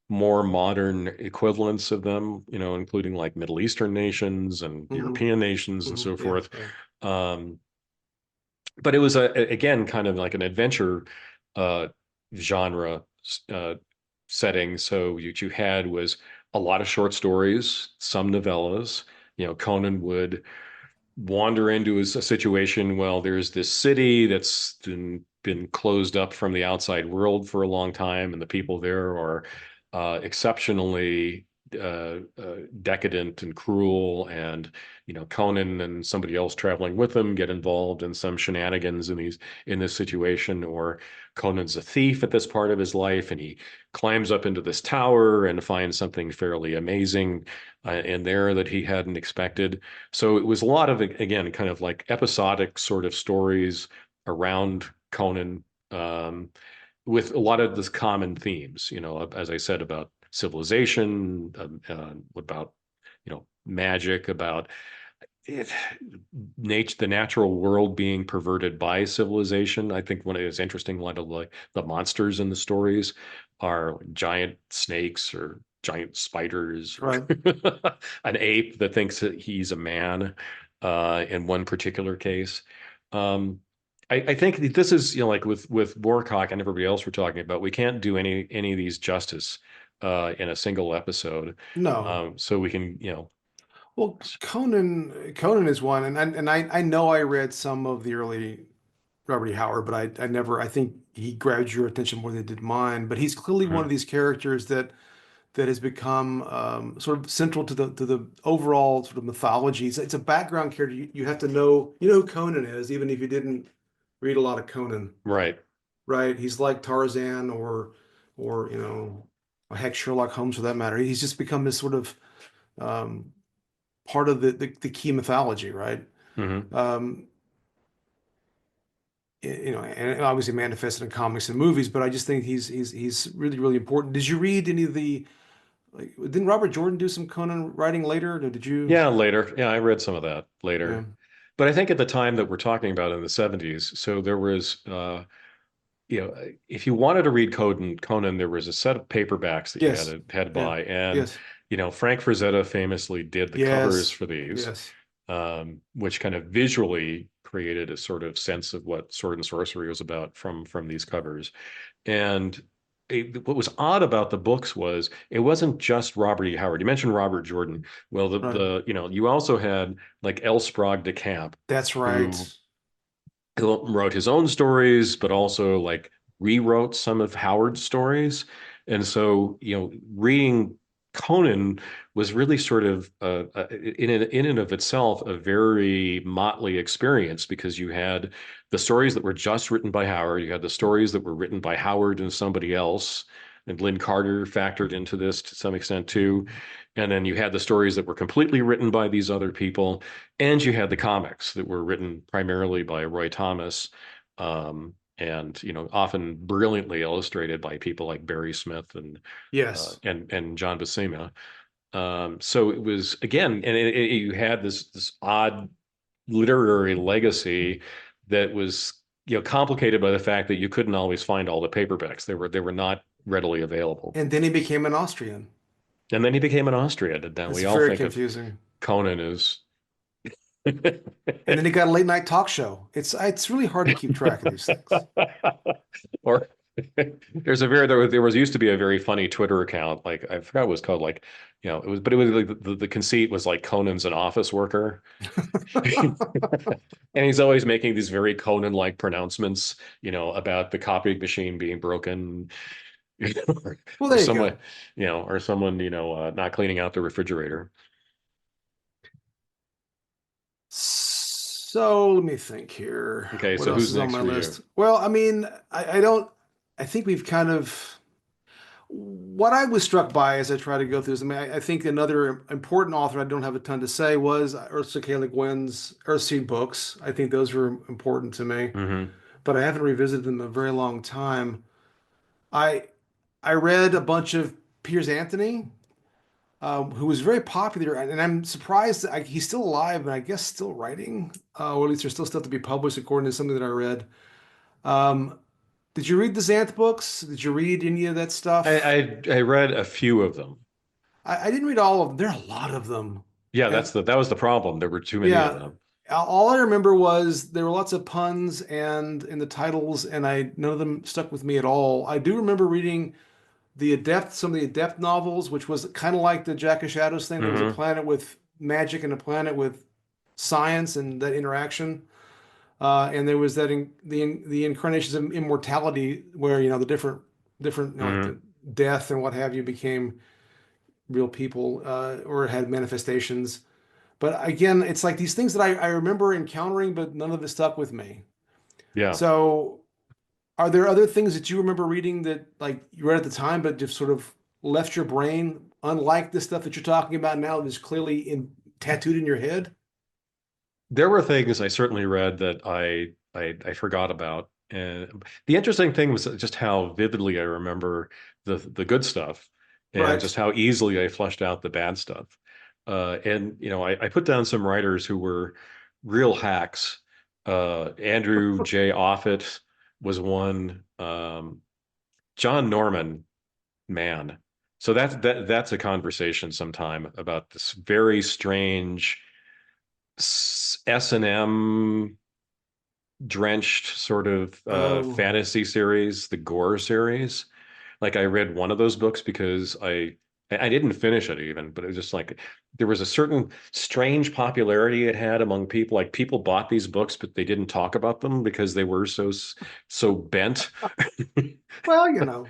more modern equivalents of them, including like Middle Eastern nations and Hmm. European nations and Hmm. so Yeah. forth. Yeah. Um, but it was again kind of like an adventure uh, genre uh, setting. So what you had was a lot of short stories, some novellas. Conan would wander into a situation. Well, there's this city that's been closed up from the outside world for a long time, and the people there are exceptionally decadent and cruel. And Conan and somebody else traveling with him get involved in some shenanigans in this situation. Or Conan's a thief at this part of his life, and he climbs up into this tower and finds something fairly amazing in there that he hadn't expected. So it was a lot of, again, kind of like episodic sort of stories around Conan, with a lot of this common themes, as I said, about civilization, about, magic, about it, the natural world being perverted by civilization. I think one of it's interesting, one of the monsters in the stories are giant snakes or giant spiders or Right. an ape that thinks that he's a man in one particular case. Um, I think this is, like with Moorcock and everybody else we're talking about, we can't do any of these justice in a single episode. No. So we can, Well, Conan is one, and I know I read some of the early Robert E. Howard, but I never I think he grabbed your attention more than it did mine. But he's clearly one mhm. of these characters that has become sort of central to the overall sort of mythology. It's a background character. You have to know who Conan is, even if you didn't read a lot of Conan, Right. right? He's like Tarzan or heck Sherlock Holmes for that matter. He's just become this sort of um, part of the key mythology, right? hmm Um, and it obviously manifested in comics and movies, but I just think he's really really important. Did you read any of the like? Didn't Robert Jordan do some Conan writing later? Or did you? Yeah, later. Yeah, I read some of that Yeah. later. But I think at the time that we're talking about in the 70s, so there was if you wanted to read Conan, there was a set of paperbacks that you Yes. had to Yeah. buy, and Yes. Frank Frazetta famously did the covers Yes. for these, Yes. which kind of visually created a sort of sense of what sword and sorcery was about from these covers. And what was odd about the books was it wasn't just Robert E. Howard. You mentioned Robert Jordan. Well, Right. you also had like L. Sprague de Camp, That's right. who wrote his own stories, but also like rewrote some of Howard's stories. And so, reading Conan was really sort of in and of itself a very motley experience because you had the stories that were just written by Howard, you had the stories that were written by Howard and somebody else, and Lynn Carter factored into this to some extent too. And then you had the stories that were completely written by these other people, and you had the comics that were written primarily by Roy Thomas, and often brilliantly illustrated by people like Barry Smith Yes. and John Buscema. So it was again, and you had this odd literary legacy that was complicated by the fact that you couldn't always find all the paperbacks. They were not readily available. And then he became an Austrian. And then he became an Austrian, and now It's we all very think of confusing. Conan as And then he got a late night talk show. It's really hard to keep track of these things. or there was used to be a very funny Twitter account, like I forgot what it was called, like it was like the conceit was like Conan's an office worker. And he's always making these very Conan-like pronouncements, about the copying machine being broken, or, Well, or there you someone, go. not cleaning out the refrigerator. So let me think here. Okay, What so else who's is on next my for you? list? Well, I mean, I don't, I think we've kind of, what I was struck by as I try to go through this, I mean, I think another important author, I don't have a ton to say, was Ursula K. Le Guin's Earthseed books. I think those were important to me, Hmm. but I haven't revisited them in a very long time. I I read a bunch of Piers Anthony, who was very popular, and I'm surprised that he's still alive and I guess still writing, or at least there's still stuff to be published according to something that I read. Um, did you read the Xanth books? Did you read any of that I, stuff? I I read a few of them. I didn't read all of them. There are a lot of them, Yeah, and that was the problem. There were too many of yeah, them. all I remember was there were lots of puns and in the titles, and I none of them stuck with me at all. I do remember reading some of the Adept novels, which was kind of like the Jack of Shadows thing. There was a Hmm. planet with magic and a planet with science and that interaction. And there was the incarnations of immortality, where the different like the Hmm. death and what have you became real people, or had manifestations. But again, it's like these things that I remember encountering, but none of it stuck with me. Yeah. So, are there other things that you remember reading that like you read at the time, but just sort of left your brain, unlike the stuff that you're talking about now, that's clearly tattooed in your head? There were things I certainly read that I forgot about. And the interesting thing was just how vividly I remember the good stuff and just Right. how easily I flushed out the bad stuff. And I put down some writers who were real hacks. Andrew J. Offutt was one. John Norman, man. So that's a conversation sometime about this very strange S&M drenched sort of Oh, fantasy series, the Gore series. Like I read one of those books because I didn't finish it even, but it was just like there was a certain strange popularity it had among people. Like people bought these books, but they didn't talk about them because they were so bent. well, you know.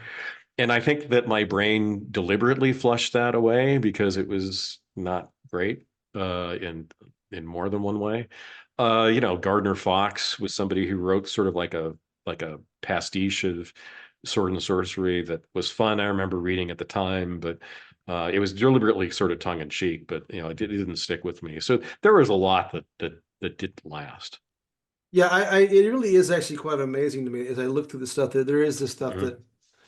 And I think that my brain deliberately flushed that away because it was not great in more than one way. Gardner Fox was somebody who wrote sort of like a pastiche of sword and sorcery that was fun. I remember reading at the time, but it was deliberately sort of tongue in cheek. But it didn't stick with me. So there was a lot that didn't last. Yeah, it really is actually quite amazing to me as I look through the stuff that there is this stuff Mhm. that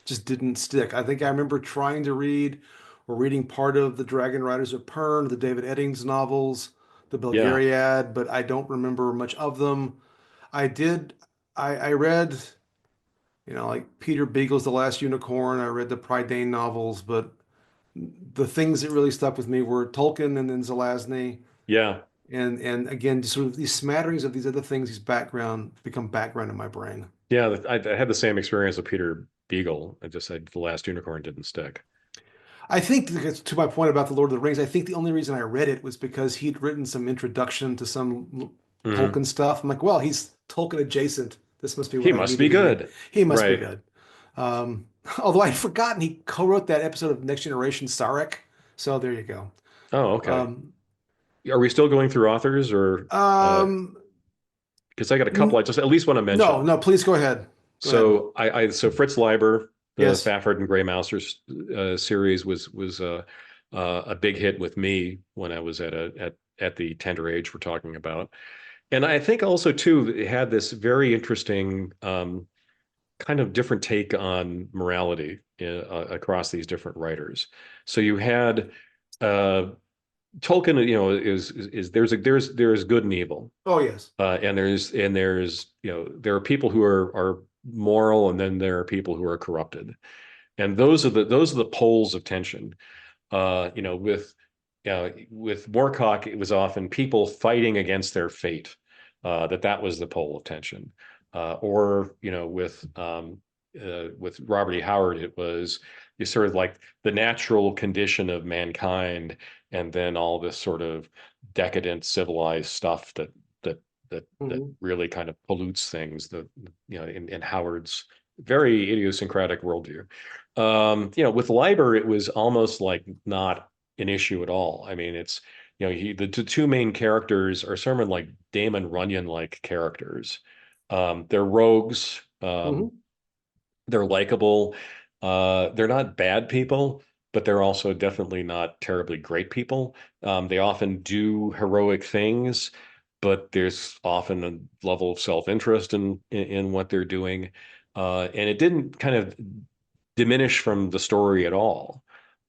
just didn't stick. I think I remember trying to read or reading part of the Dragon Riders of Pern, the David Eddings novels, the Yeah, Belgariad, but I don't remember much of them. I did, I read, like Peter Beagle's The Last Unicorn. I read the Prydain novels, but the things that really stuck with me were Tolkien and then Zelazny. yeah. And again, just sort of these smatterings of these other things, these background become background in my brain. Yeah, I had the same experience with Peter Beagle. I just said the last unicorn didn't stick. I think to my point about the Lord of the Rings, I think the only reason I read it was because he'd written some introduction to some Hmm. Tolkien stuff. I'm like, well, he's Tolkien adjacent. This must be He what I must needed be to read. good. He must be Right. good. Although I'd forgotten he co-wrote that episode of Next Generation Sarek. So there you go. Oh, okay. Um, Are we still going through authors or um, because I got a couple I n- just at least want to no, mention. no, please go ahead. Go ahead. So Fritz Leiber, the Yes. Fafhrd and Grey Mousers series was a big hit with me when I was at the tender age we're talking about. And I think also too it had this very interesting kind of different take on morality across these different writers. So you had uh, Tolkien, is there's good and evil, Oh, yes. and there's there are people who are moral, and then there are people who are corrupted, and those are the poles of tension. With Moorcock, it was often people fighting against their fate. That was the pole of tension. Or with Robert E. Howard, it was you sort of like the natural condition of mankind, and then all this sort of decadent, civilized stuff that that Mhm. really kind of pollutes things. In Howard's very idiosyncratic worldview. With Leiber, it was almost like not an issue at all. I mean, it's the two main characters are sort of like Damon Runyon like characters. They're rogues. Mhm. They're likable. They're not bad people, but they're also definitely not terribly great people. They often do heroic things, but there's often a level of self-interest in what they're doing. And it didn't kind of diminish from the story at all.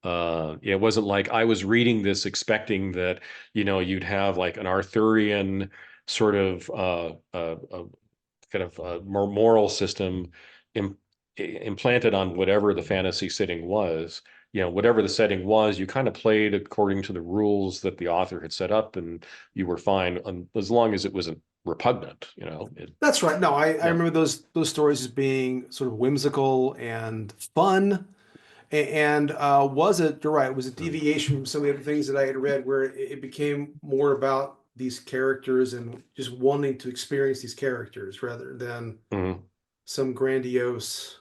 It wasn't like I was reading this expecting that, you'd have like an Arthurian sort of kind of moral system Im implanted on whatever the fantasy setting was. Whatever the setting was, you kind of played according to the rules that the author had set up, and you were fine as long as it wasn't repugnant. That's right. No, I Yeah. remember those stories as being sort of whimsical and fun. And was it, you're right, it was a Mm-hmm. deviation from some of the other things that I had read where it became more about these characters and just wanting to experience these characters rather than Mm-hmm. some grandiose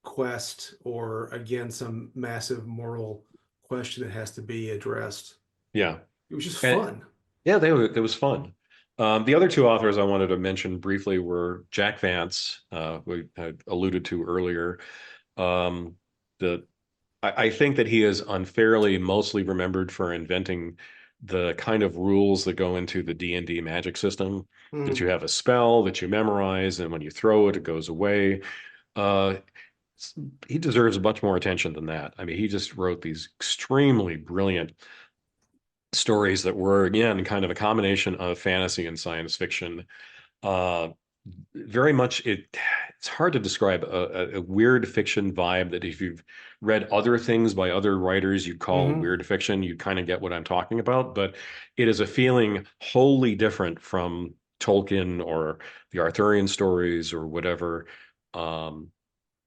quest or again some massive moral question that has to be addressed. Yeah. It was just And fun. yeah, it was fun. The other two authors I wanted to mention briefly were Jack Vance, we had alluded to earlier. Um, the I think that he is unfairly mostly remembered for inventing the kind of rules that go into the D&D magic system, that you Mhm. have a spell that you memorize, and when you throw it, it goes away. Uh, he deserves much more attention than that. I mean, he just wrote these extremely brilliant stories that were, again, kind of a combination of fantasy and science fiction. Uh, Very much it's hard to describe a weird fiction vibe that if you've read other things by other writers you call Mhm. weird fiction, you kind of get what I'm talking about. But it is a feeling wholly different from Tolkien or the Arthurian stories or whatever. Um,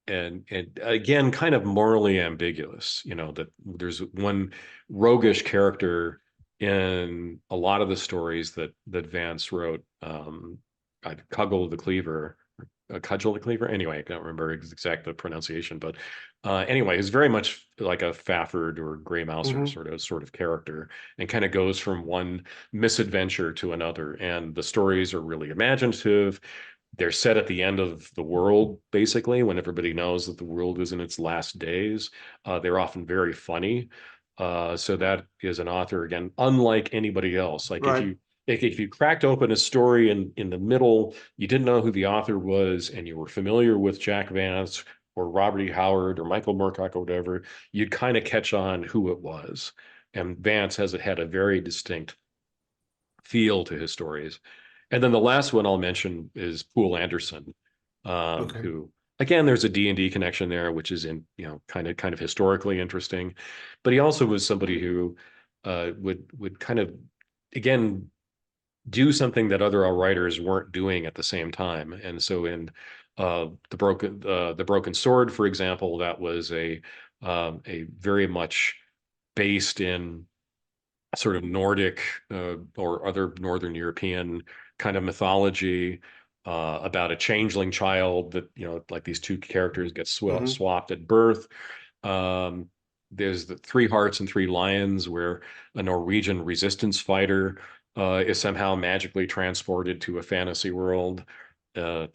and again, kind of morally ambiguous, that there's one roguish character in a lot of the stories that Vance wrote. Cuggle the Cleaver, Cudgel the Cleaver. Anyway, I can't remember exact the pronunciation, but anyway, he's very much like a Fafford or Grey Mouser Hmm. sort of character, and kind of goes from one misadventure to another. And the stories are really imaginative. They're set at the end of the world, basically, when everybody knows that the world is in its last days. They're often very funny. So that is an author, again, unlike anybody else. Like Right. if you cracked open a story in the middle, you didn't know who the author was, and you were familiar with Jack Vance or Robert E. Howard or Michael Moorcock or whatever, you'd kind of catch on who it was. And Vance has had a very distinct feel to his stories. And then the last one I'll mention is Poul Anderson, Okay. who again there's a D&D connection there, which is in kind of historically interesting. But he also was somebody who would kind of again do something that other writers weren't doing at the same time. And so in the Broken Sword, for example, that was a very much based in sort of Nordic or other Northern European kind of mythology about a changeling child that, like these two characters get Hmm. swapped at birth. Um, there's the Three Hearts and Three Lions, where a Norwegian resistance fighter is somehow magically transported to a fantasy world. Uh,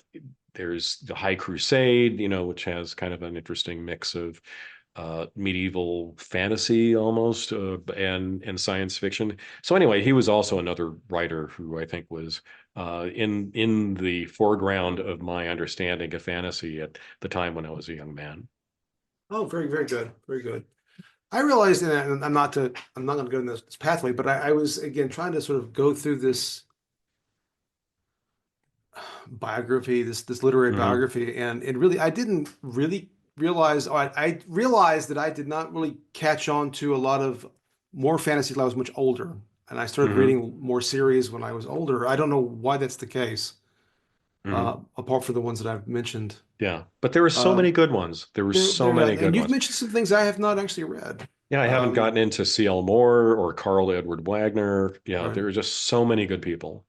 there's the High Crusade, which has kind of an interesting mix of medieval fantasy almost and science fiction. So anyway, he was also another writer who I think was in the foreground of my understanding of fantasy at the time when I was a young man. Oh, very, very good. Very good. I realized, and I'm not going to go in this pathway, but I was again trying to sort of go through this biography, this literary Hmm. biography, and really, I didn't really realize. I realized that I did not really catch on to a lot of more fantasy till I was much older, and I started Hmm. reading more series when I was older. I don't know why that's the case, Hmm. apart from the ones that I've mentioned. Yeah, but there were so Uh, many good ones. There were so yeah, many and good you've ones. mentioned some things I have not actually read. Yeah, I haven't Um, gotten into C.L. Moore or Carl Edward Wagner. Yeah, right. there are just so many good people.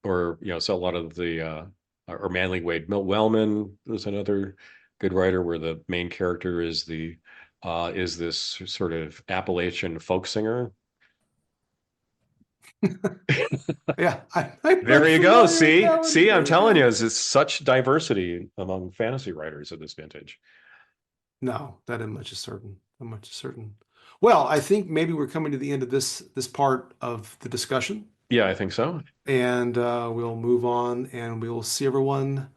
Or so a lot of the or Manly Wade Milt Wellman is another good writer where the main character is this sort of Appalachian folk singer. Yeah, I'm There not you go. familiar with See, that one. see, I'm There you telling you, go. it's such diversity among fantasy writers of this vintage. No, that much is certain. That much is certain. Well, I think maybe we're coming to the end of this part of the discussion, Yeah, I think so. and we'll move on, and we'll see everyone Well,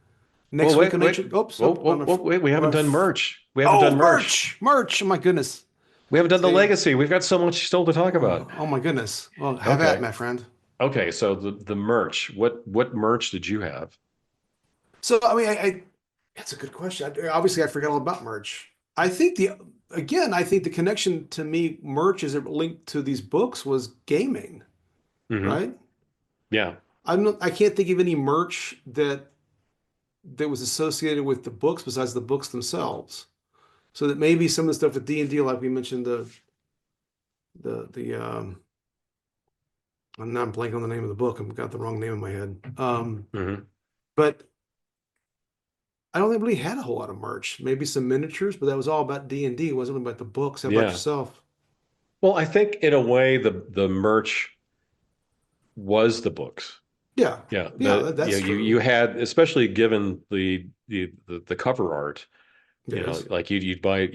next week wait, on wait, Ancient. Oops, whoa, nope, whoa, whoa, wait. We haven't done merch. We haven't done oh, merch. merch, merch! Oh my goodness. We haven't done the See, legacy. We've got so much still to talk about. oh my goodness. Well, have at, Okay. my friend. Okay, so the merch. What merch did you have? So, I mean, that's a good question. Obviously, I forgot all about merch. I think I think the connection to me, merch as it linked to these books was gaming, Hmm. right? Yeah. I can't think of any merch that was associated with the books besides the books themselves. So that maybe some of the stuff with D&D, like we mentioned, the I'm not blanking on the name of the book. I've got the wrong name in my head. Hmm. But I don't think we really had a whole lot of merch. Maybe some miniatures, but that was all about D&D. It wasn't about the books. How about Yeah. yourself? Well, I think in a way the merch was the books. Yeah, Yeah. yeah, You that's you true. had, especially given the cover art, Yes. like you'd buy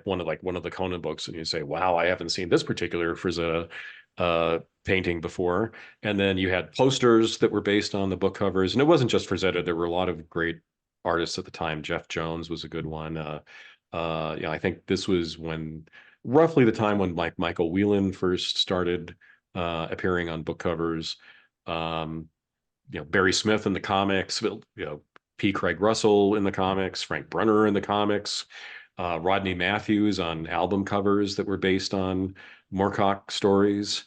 one of the Conan books and you say, wow, I haven't seen this particular Frizetta painting before. And then you had posters that were based on the book covers. And it wasn't just Frizetta. There were a lot of great artists at the time. Jeff Jones was a good one. I think this was when roughly the time when Michael Whelan first started appearing on book covers. Um, Barry Smith in the comics, P. Craig Russell in the comics, Frank Brunner in the comics, Rodney Matthews on album covers that were based on Moorcock stories.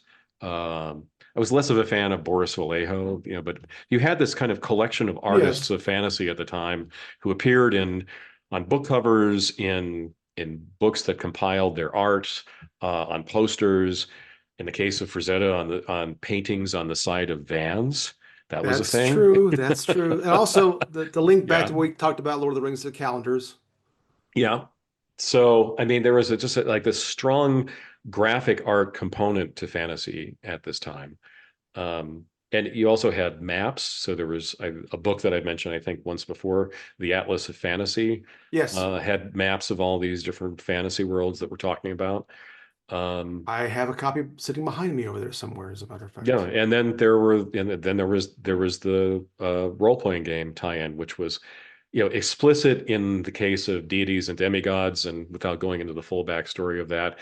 I was less of a fan of Boris Vallejo, but you had this kind of collection of artists Yes, of fantasy at the time who appeared in on book covers, in books that compiled their art, on posters. In the case of Frazetta, on paintings on the side of vans. That was a that's thing. true. That's true. And also the link back Yeah. to what we talked about Lord of the Rings, the calendars. Yeah. So, I mean, there was like this strong graphic art component to fantasy at this time. And you also had maps. So there was a book that I mentioned, I think, once before, the Atlas of Fantasy, Yes, had maps of all these different fantasy worlds that we're talking about. Um, I have a copy sitting behind me over there somewhere, as a matter of yeah, fact. and then there was the role-playing game tie-in, which was explicit in the case of deities and demigods, and without going into the full backstory of that,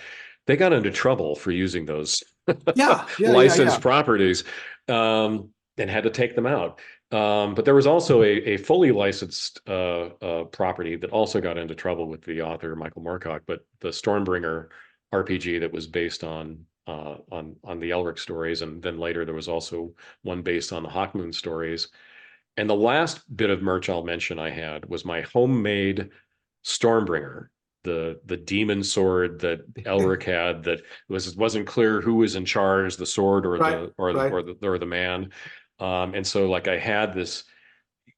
they got into trouble for using those Yeah, yeah, yeah, licensed yeah. properties, and had to take them out. But there was also a fully licensed property that also got into trouble with the author Michael Moorcock, but the Stormbringer RPG that was based on the Elric stories, and then later there was also one based on the Hawkmoon stories. And the last bit of merch I'll mention I had was my homemade Stormbringer, the demon sword that Elric had, that wasn't clear who was in charge, the sword or Right, right. the man. And so like I had this.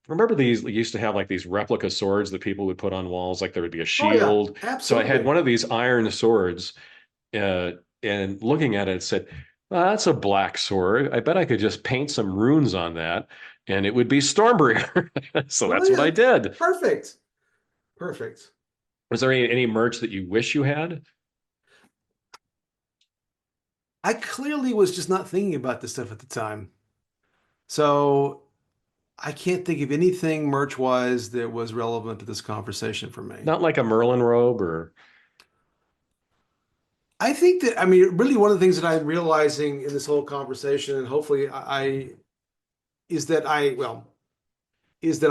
Remember these used to have like these replica swords that people would put on walls, like there would be a Oh yeah, shield. So I had absolutely. one of these iron swords, and looking at it, it said, well, that's a black sword. I bet I could just paint some runes on that and it would be Stormbringer. So Well, that's what yeah, I did. perfect, perfect. Was there any merch that you wish you had? I clearly was just not thinking about this stuff at the time, so I can't think of anything merch-wise that was relevant to this conversation for me. Not like a Merlin robe or, I think that, I mean, really one of the things that I'm realizing in this whole conversation, and hopefully is that I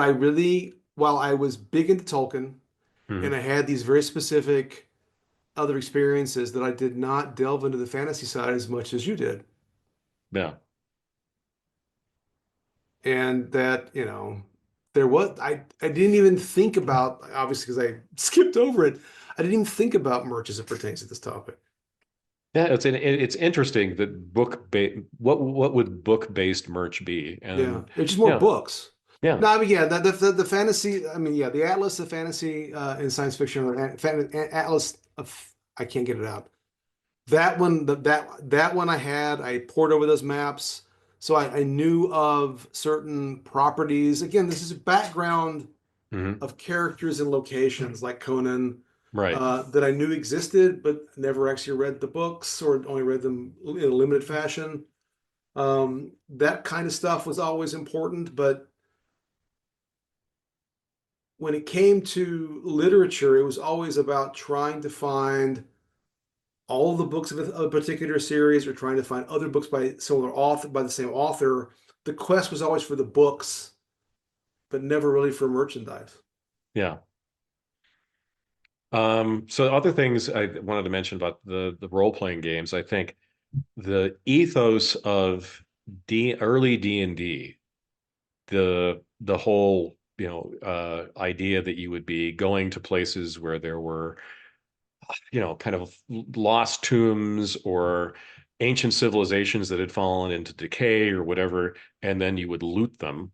really, while I was big into Tolkien and hmm, I had these very specific other experiences, that I did not delve into the fantasy side as much as you did. yeah. And that, there was, I didn't even think about, obviously, because I skipped over it, I didn't even think about merch as it pertains to this topic. Yeah, it's interesting that what would book based merch be? Yeah, And it's just more yeah, books. yeah. No, I mean, yeah, the fantasy. I mean, yeah, the Atlas of Fantasy and Science Fiction, or Atlas of, I can't get it out. That one, that one I had. I poured over those maps, so I knew of certain properties. Again, this is a background Hmm. of characters and locations like Conan, Right. that I knew existed, but never actually read the books or only read them in a limited fashion. That kind of stuff was always important, but when it came to literature, it was always about trying to find all of the books of a particular series, or trying to find other books by similar author, by the same author. The quest was always for the books, but never really for merchandise. Yeah. So other things I wanted to mention about the role playing games, I think the ethos of early D&D, the whole idea that you would be going to places where there were kind of lost tombs or ancient civilizations that had fallen into decay or whatever, and then you would loot them,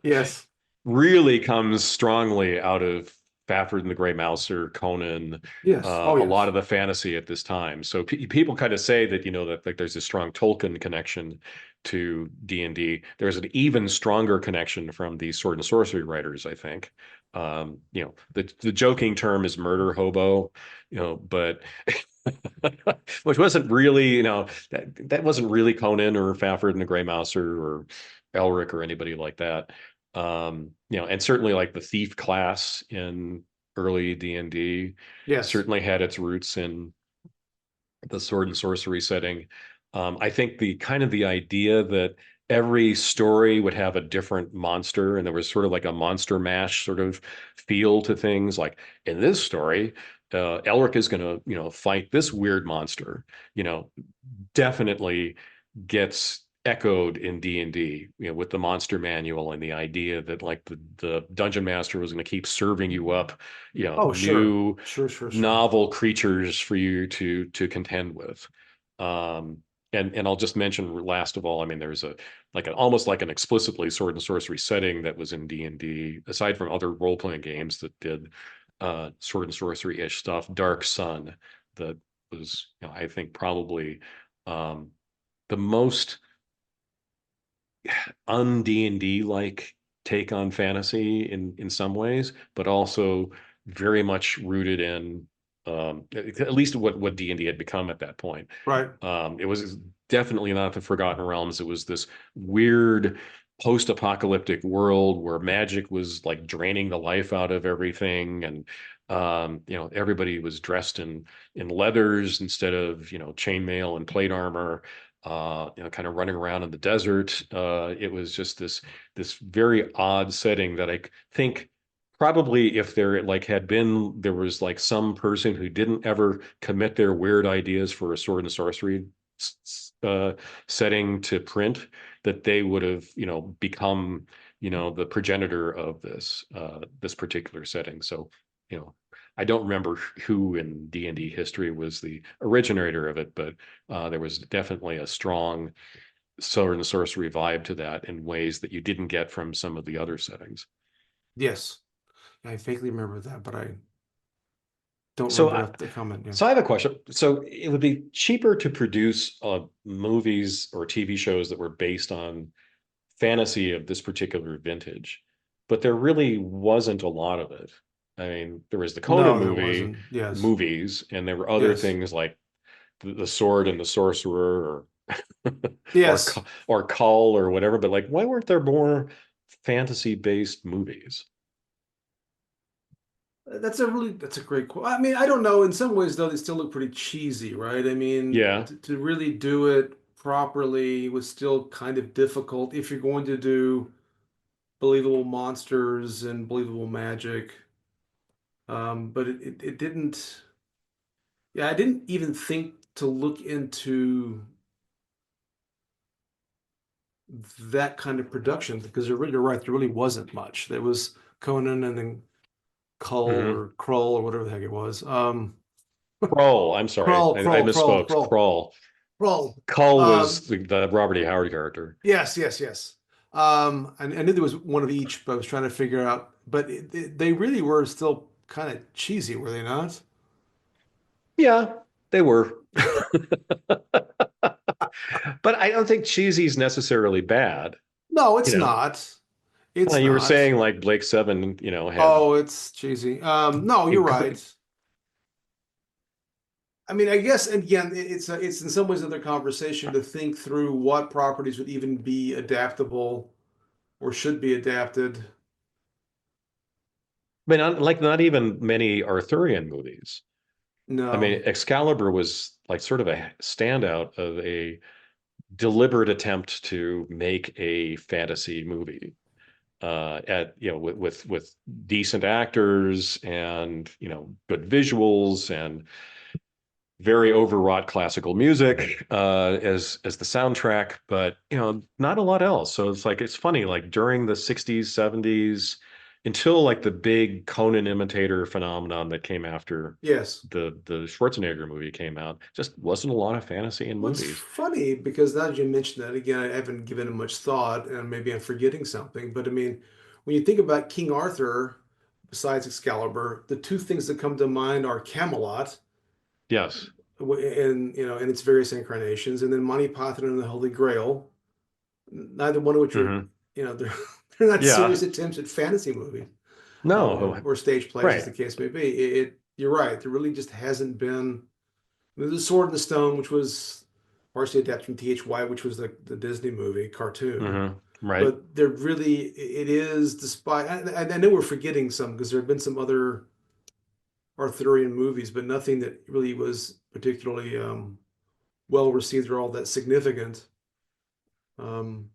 Yes. really comes strongly out of Fafhrd and the Grey Mouser, Conan, Yes. Oh, a lot yes. of the fantasy at this time. So people kind of say that that like there's a strong Tolkien connection to D&D. There's an even stronger connection from the sword and sorcery writers, I think. The joking term is murder hobo, but which wasn't really, that wasn't really Conan or Fafhrd and the Grey Mouser or Elric or anybody like that. And certainly like the thief class in early D&D Yes. certainly had its roots in the sword and sorcery setting. I think the kind of the idea that every story would have a different monster, and there was sort of like a monster mash sort of feel to things. Like in this story, Elric is going to, fight this weird monster. You know, definitely gets echoed in D&D, with the monster manual and the idea that like the dungeon master was going to keep serving you up, Oh, sure. new Sure, sure, sure. novel creatures for you to contend with. Um, and I'll just mention last of all, I mean, there's almost like an explicitly sword and sorcery setting that was in D&D, aside from other role-playing games that did sword and sorcery-ish stuff. Dark Sun, that was, I think probably um, the most un D&D like take on fantasy in some ways, but also very much rooted in at least what D&D had become at that point. Right. It was definitely not the Forgotten Realms. It was this weird post-apocalyptic world where magic was like draining the life out of everything, and everybody was dressed in leathers instead of chainmail and plate armor. Kind of running around in the desert. It was just this very odd setting that I think probably if there was like some person who didn't ever commit their weird ideas for a sword and sorcery uh, setting to print, that they would have become the progenitor of this particular setting. So you know I don't remember who in D&D history was the originator of it, but there was definitely a strong sword and sorcery vibe to that in ways that you didn't get from some of the other settings. Yes. I vaguely remember that, but I don't So remember I, enough to comment. Yeah. so I have a question. So it would be cheaper to produce movies or TV shows that were based on fantasy of this particular vintage, but there really wasn't a lot of it. I mean, there was the Conan No, there movie wasn't. Yes. movies, and there were other Yes. things like the sword and the sorcerer, or Yes. or Cull or whatever. But like, why weren't there more fantasy based movies? That's a great quote. I mean, I don't know. In some ways, though, they still look pretty cheesy, right? I mean, Yeah. to really do it properly was still kind of difficult if you're going to do believable monsters and believable magic. But it didn't. Yeah, I didn't even think to look into that kind of production because you're right. There really wasn't much. There was Conan and then Cull Hmm. or Krull or whatever the heck it was. Krull. I'm sorry, I misspoke. Krull. Krull. Well, Cull was um, the Robert E. Howard character. yes, yes, yes. I knew there was one of each, but I was trying to figure out. But they really were still kind of cheesy, were they not? Yeah, they were. But I don't think cheesy is necessarily bad. No, You it's know, not. It's well, you were not. saying like Blake Seven, had Oh, it's cheesy. No, you're inc right. I mean, I guess, and again, it's in some ways another conversation to think through what properties would even be adaptable or should be adapted. I mean, not even many Arthurian movies. I mean, No. Excalibur was like sort of a standout of a deliberate attempt to make a fantasy movie at with decent actors and good visuals and very overwrought classical music as the soundtrack, but not a lot else. So it's funny, like during the 60s, 70s, until like the big Conan imitator phenomenon that came after Yes. the Schwarzenegger movie came out, just wasn't a lot of fantasy in Well, it's movies. funny because now that you mentioned that, again, I haven't given it much thought, and maybe I'm forgetting something. But I mean, when you think about King Arthur, besides Excalibur, the two things that come to mind are Camelot, Yes. and in its various incarnations, and then Monty Python and the Holy Grail. Neither one of which are, Hmm. they're they're not serious Yeah. attempts at fantasy movies, No. or stage plays, as Right. the case may be. You're right. There really just hasn't been. The Sword in the Stone, which was partially adapted from T.H. White, which was the Disney movie cartoon. Hmm. Right. But there really, it is, despite, I know we're forgetting some because there have been some other Arthurian movies, but nothing that really was particularly well received or all that significant. Um,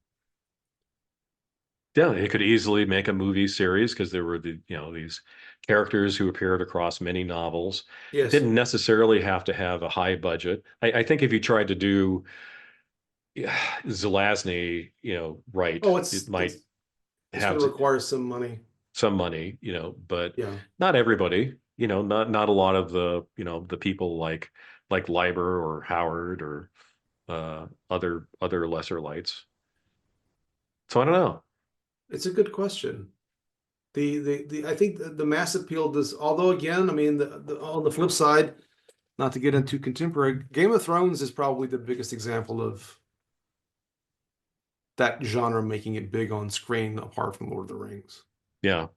Yeah, they could easily make a movie series because there were these characters who appeared across many novels. It yes. didn't necessarily have to have a high budget. I think if you tried to do Zelazny, right, Oh, it might it's going have to require some money. some money, but Yeah. not everybody, not a lot of the people like Leiber or Howard or other lesser lights. So I don't know. It's a good question. I think the mass appeal does, although again, I mean, on the flip side, not to get into contemporary, Game of Thrones is probably the biggest example of that genre making it big on screen apart from Lord of the Rings. Yeah.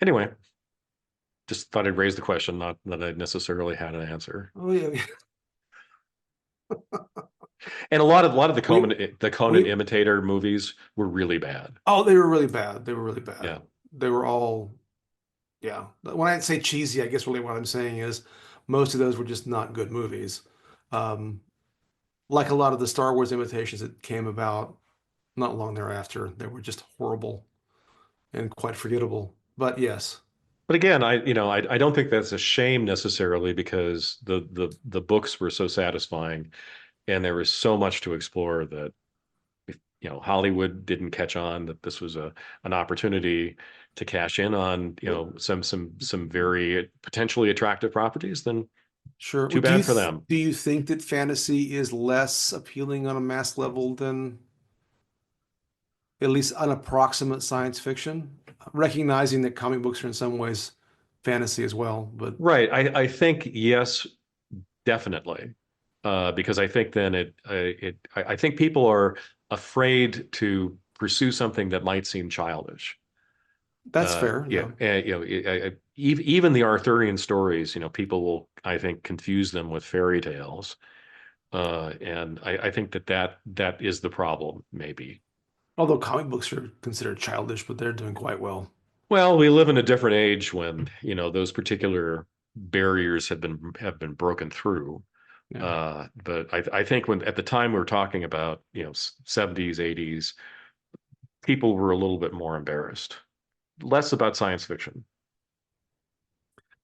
Anyway, just thought I'd raise the question, not that I necessarily had an answer. Oh yeah. And a lot of We the Conan we imitator movies were really bad. oh, they were really bad. They were really bad. Yeah. They were all, yeah. When I say cheesy, I guess really what I'm saying is most of those were just not good movies. Um, like a lot of the Star Wars imitations that came about not long thereafter, they were just horrible and quite forgettable. But yes, But again, I don't think that's a shame necessarily because the books were so satisfying and there was so much to explore that if, Hollywood didn't catch on that this was an opportunity to cash in on, some very potentially attractive properties, then sure. too bad for them. Do you think that fantasy is less appealing on a mass level than at least an approximate science fiction? Recognizing that comic books are in some ways fantasy as well, but Right. I think yes, definitely. Because I think then I think people are afraid to pursue something that might seem childish. that's fair. Yeah, Yeah. even the Arthurian stories, people will, I think, confuse them with fairy tales, and I think that is the problem, maybe. Although comic books are considered childish, but they're doing quite well. Well, we live in a different age when, those particular barriers have been broken through. Yeah. But I think when at the time we were talking about, 70s, 80s, people were a little bit more embarrassed, less about science fiction.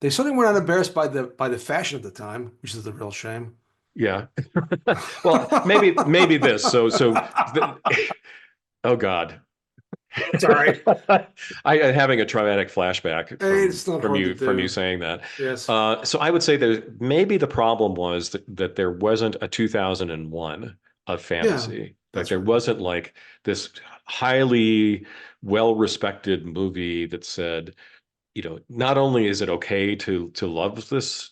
They certainly were not embarrassed by the fashion of the time, which is the real shame. Yeah. Well, maybe this. Oh God. Sorry. I am having a traumatic flashback Hey, it's not hard to from you do. saying that. Yes. So I would say maybe the problem was that there wasn't a 2001 of Yeah, fantasy. Like that's there right. wasn't like this highly well-respected movie that said, not only is it okay to love this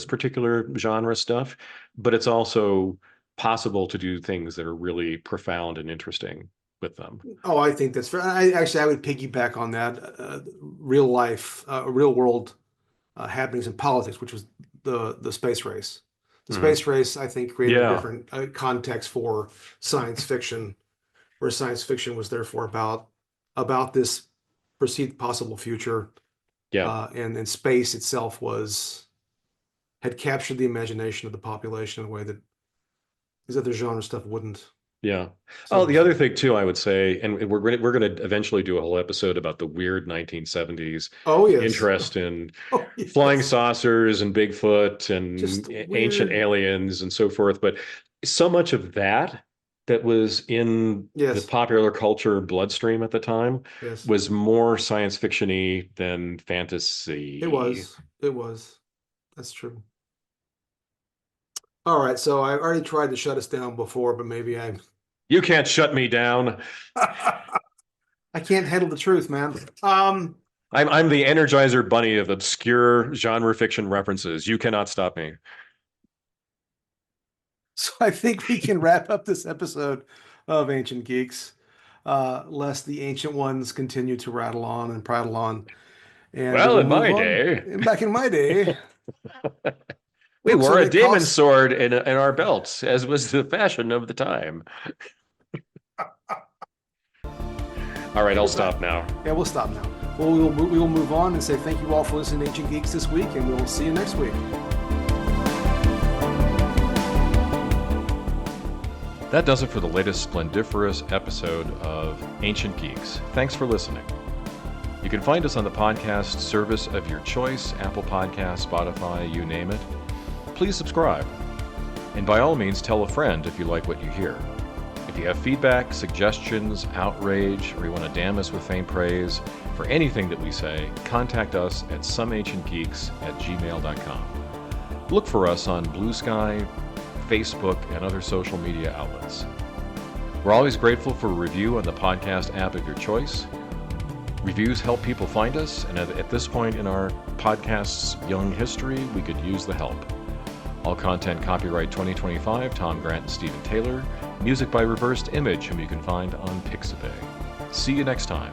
particular genre stuff, but it's also possible to do things that are really profound and interesting with them. Oh, I think that's fair. I would piggyback on that. Real life, real world happenings in politics, which was the space race. The Mhm. space race, I think, created a Yeah, different context for science fiction, where science fiction was therefore about this perceived possible future, yeah, and space itself had captured the imagination of the population in a way that these other genre stuff wouldn't. yeah. Oh, So the other thing too, I would say, and we're going to eventually do a whole episode about the weird 1970s oh yes, interest in oh flying yes, saucers and Bigfoot and just ancient weird. aliens and so forth. But so much of that was in the Yes, popular culture bloodstream at the time yes, was more science fiction-y than fantasy. it was. That's true. All right, so I already tried to shut us down before, but maybe I You can't shut me down. I can't handle the truth, man. I'm the Energizer Bunny of obscure genre fiction references. You cannot stop me. So I think we can wrap up this episode of Ancient Geeks, lest the ancient ones continue to rattle on and prattle on, and Well, we'll in move my on. day, And back in my day, we books wore a only demon cost. sword in our belts, as was the fashion of the time. All right, I'll stop now. Yeah, we'll stop now. Well, we will move on and say thank you all for listening to Ancient Geeks this week, and we will see you next week. That does it for the latest splendiferous episode of Ancient Geeks. Thanks for listening. You can find us on the podcast service of your choice, Apple Podcasts, Spotify, you name it. Please subscribe. And by all means, tell a friend if you like what you hear. If you have feedback, suggestions, outrage, or you want to damn us with faint praise for anything that we say, contact us at someancientgeeks@gmail.com. Look for us on Blue Sky, Facebook, and other social media outlets. We're always grateful for a review on the podcast app of your choice. Reviews help people find us, and at this point in our podcast's young history, we could use the help. All content copyright 2025, Tom Grant and Stephen Taylor. Music by Reversed Image, whom you can find on Pixabay. See you next time.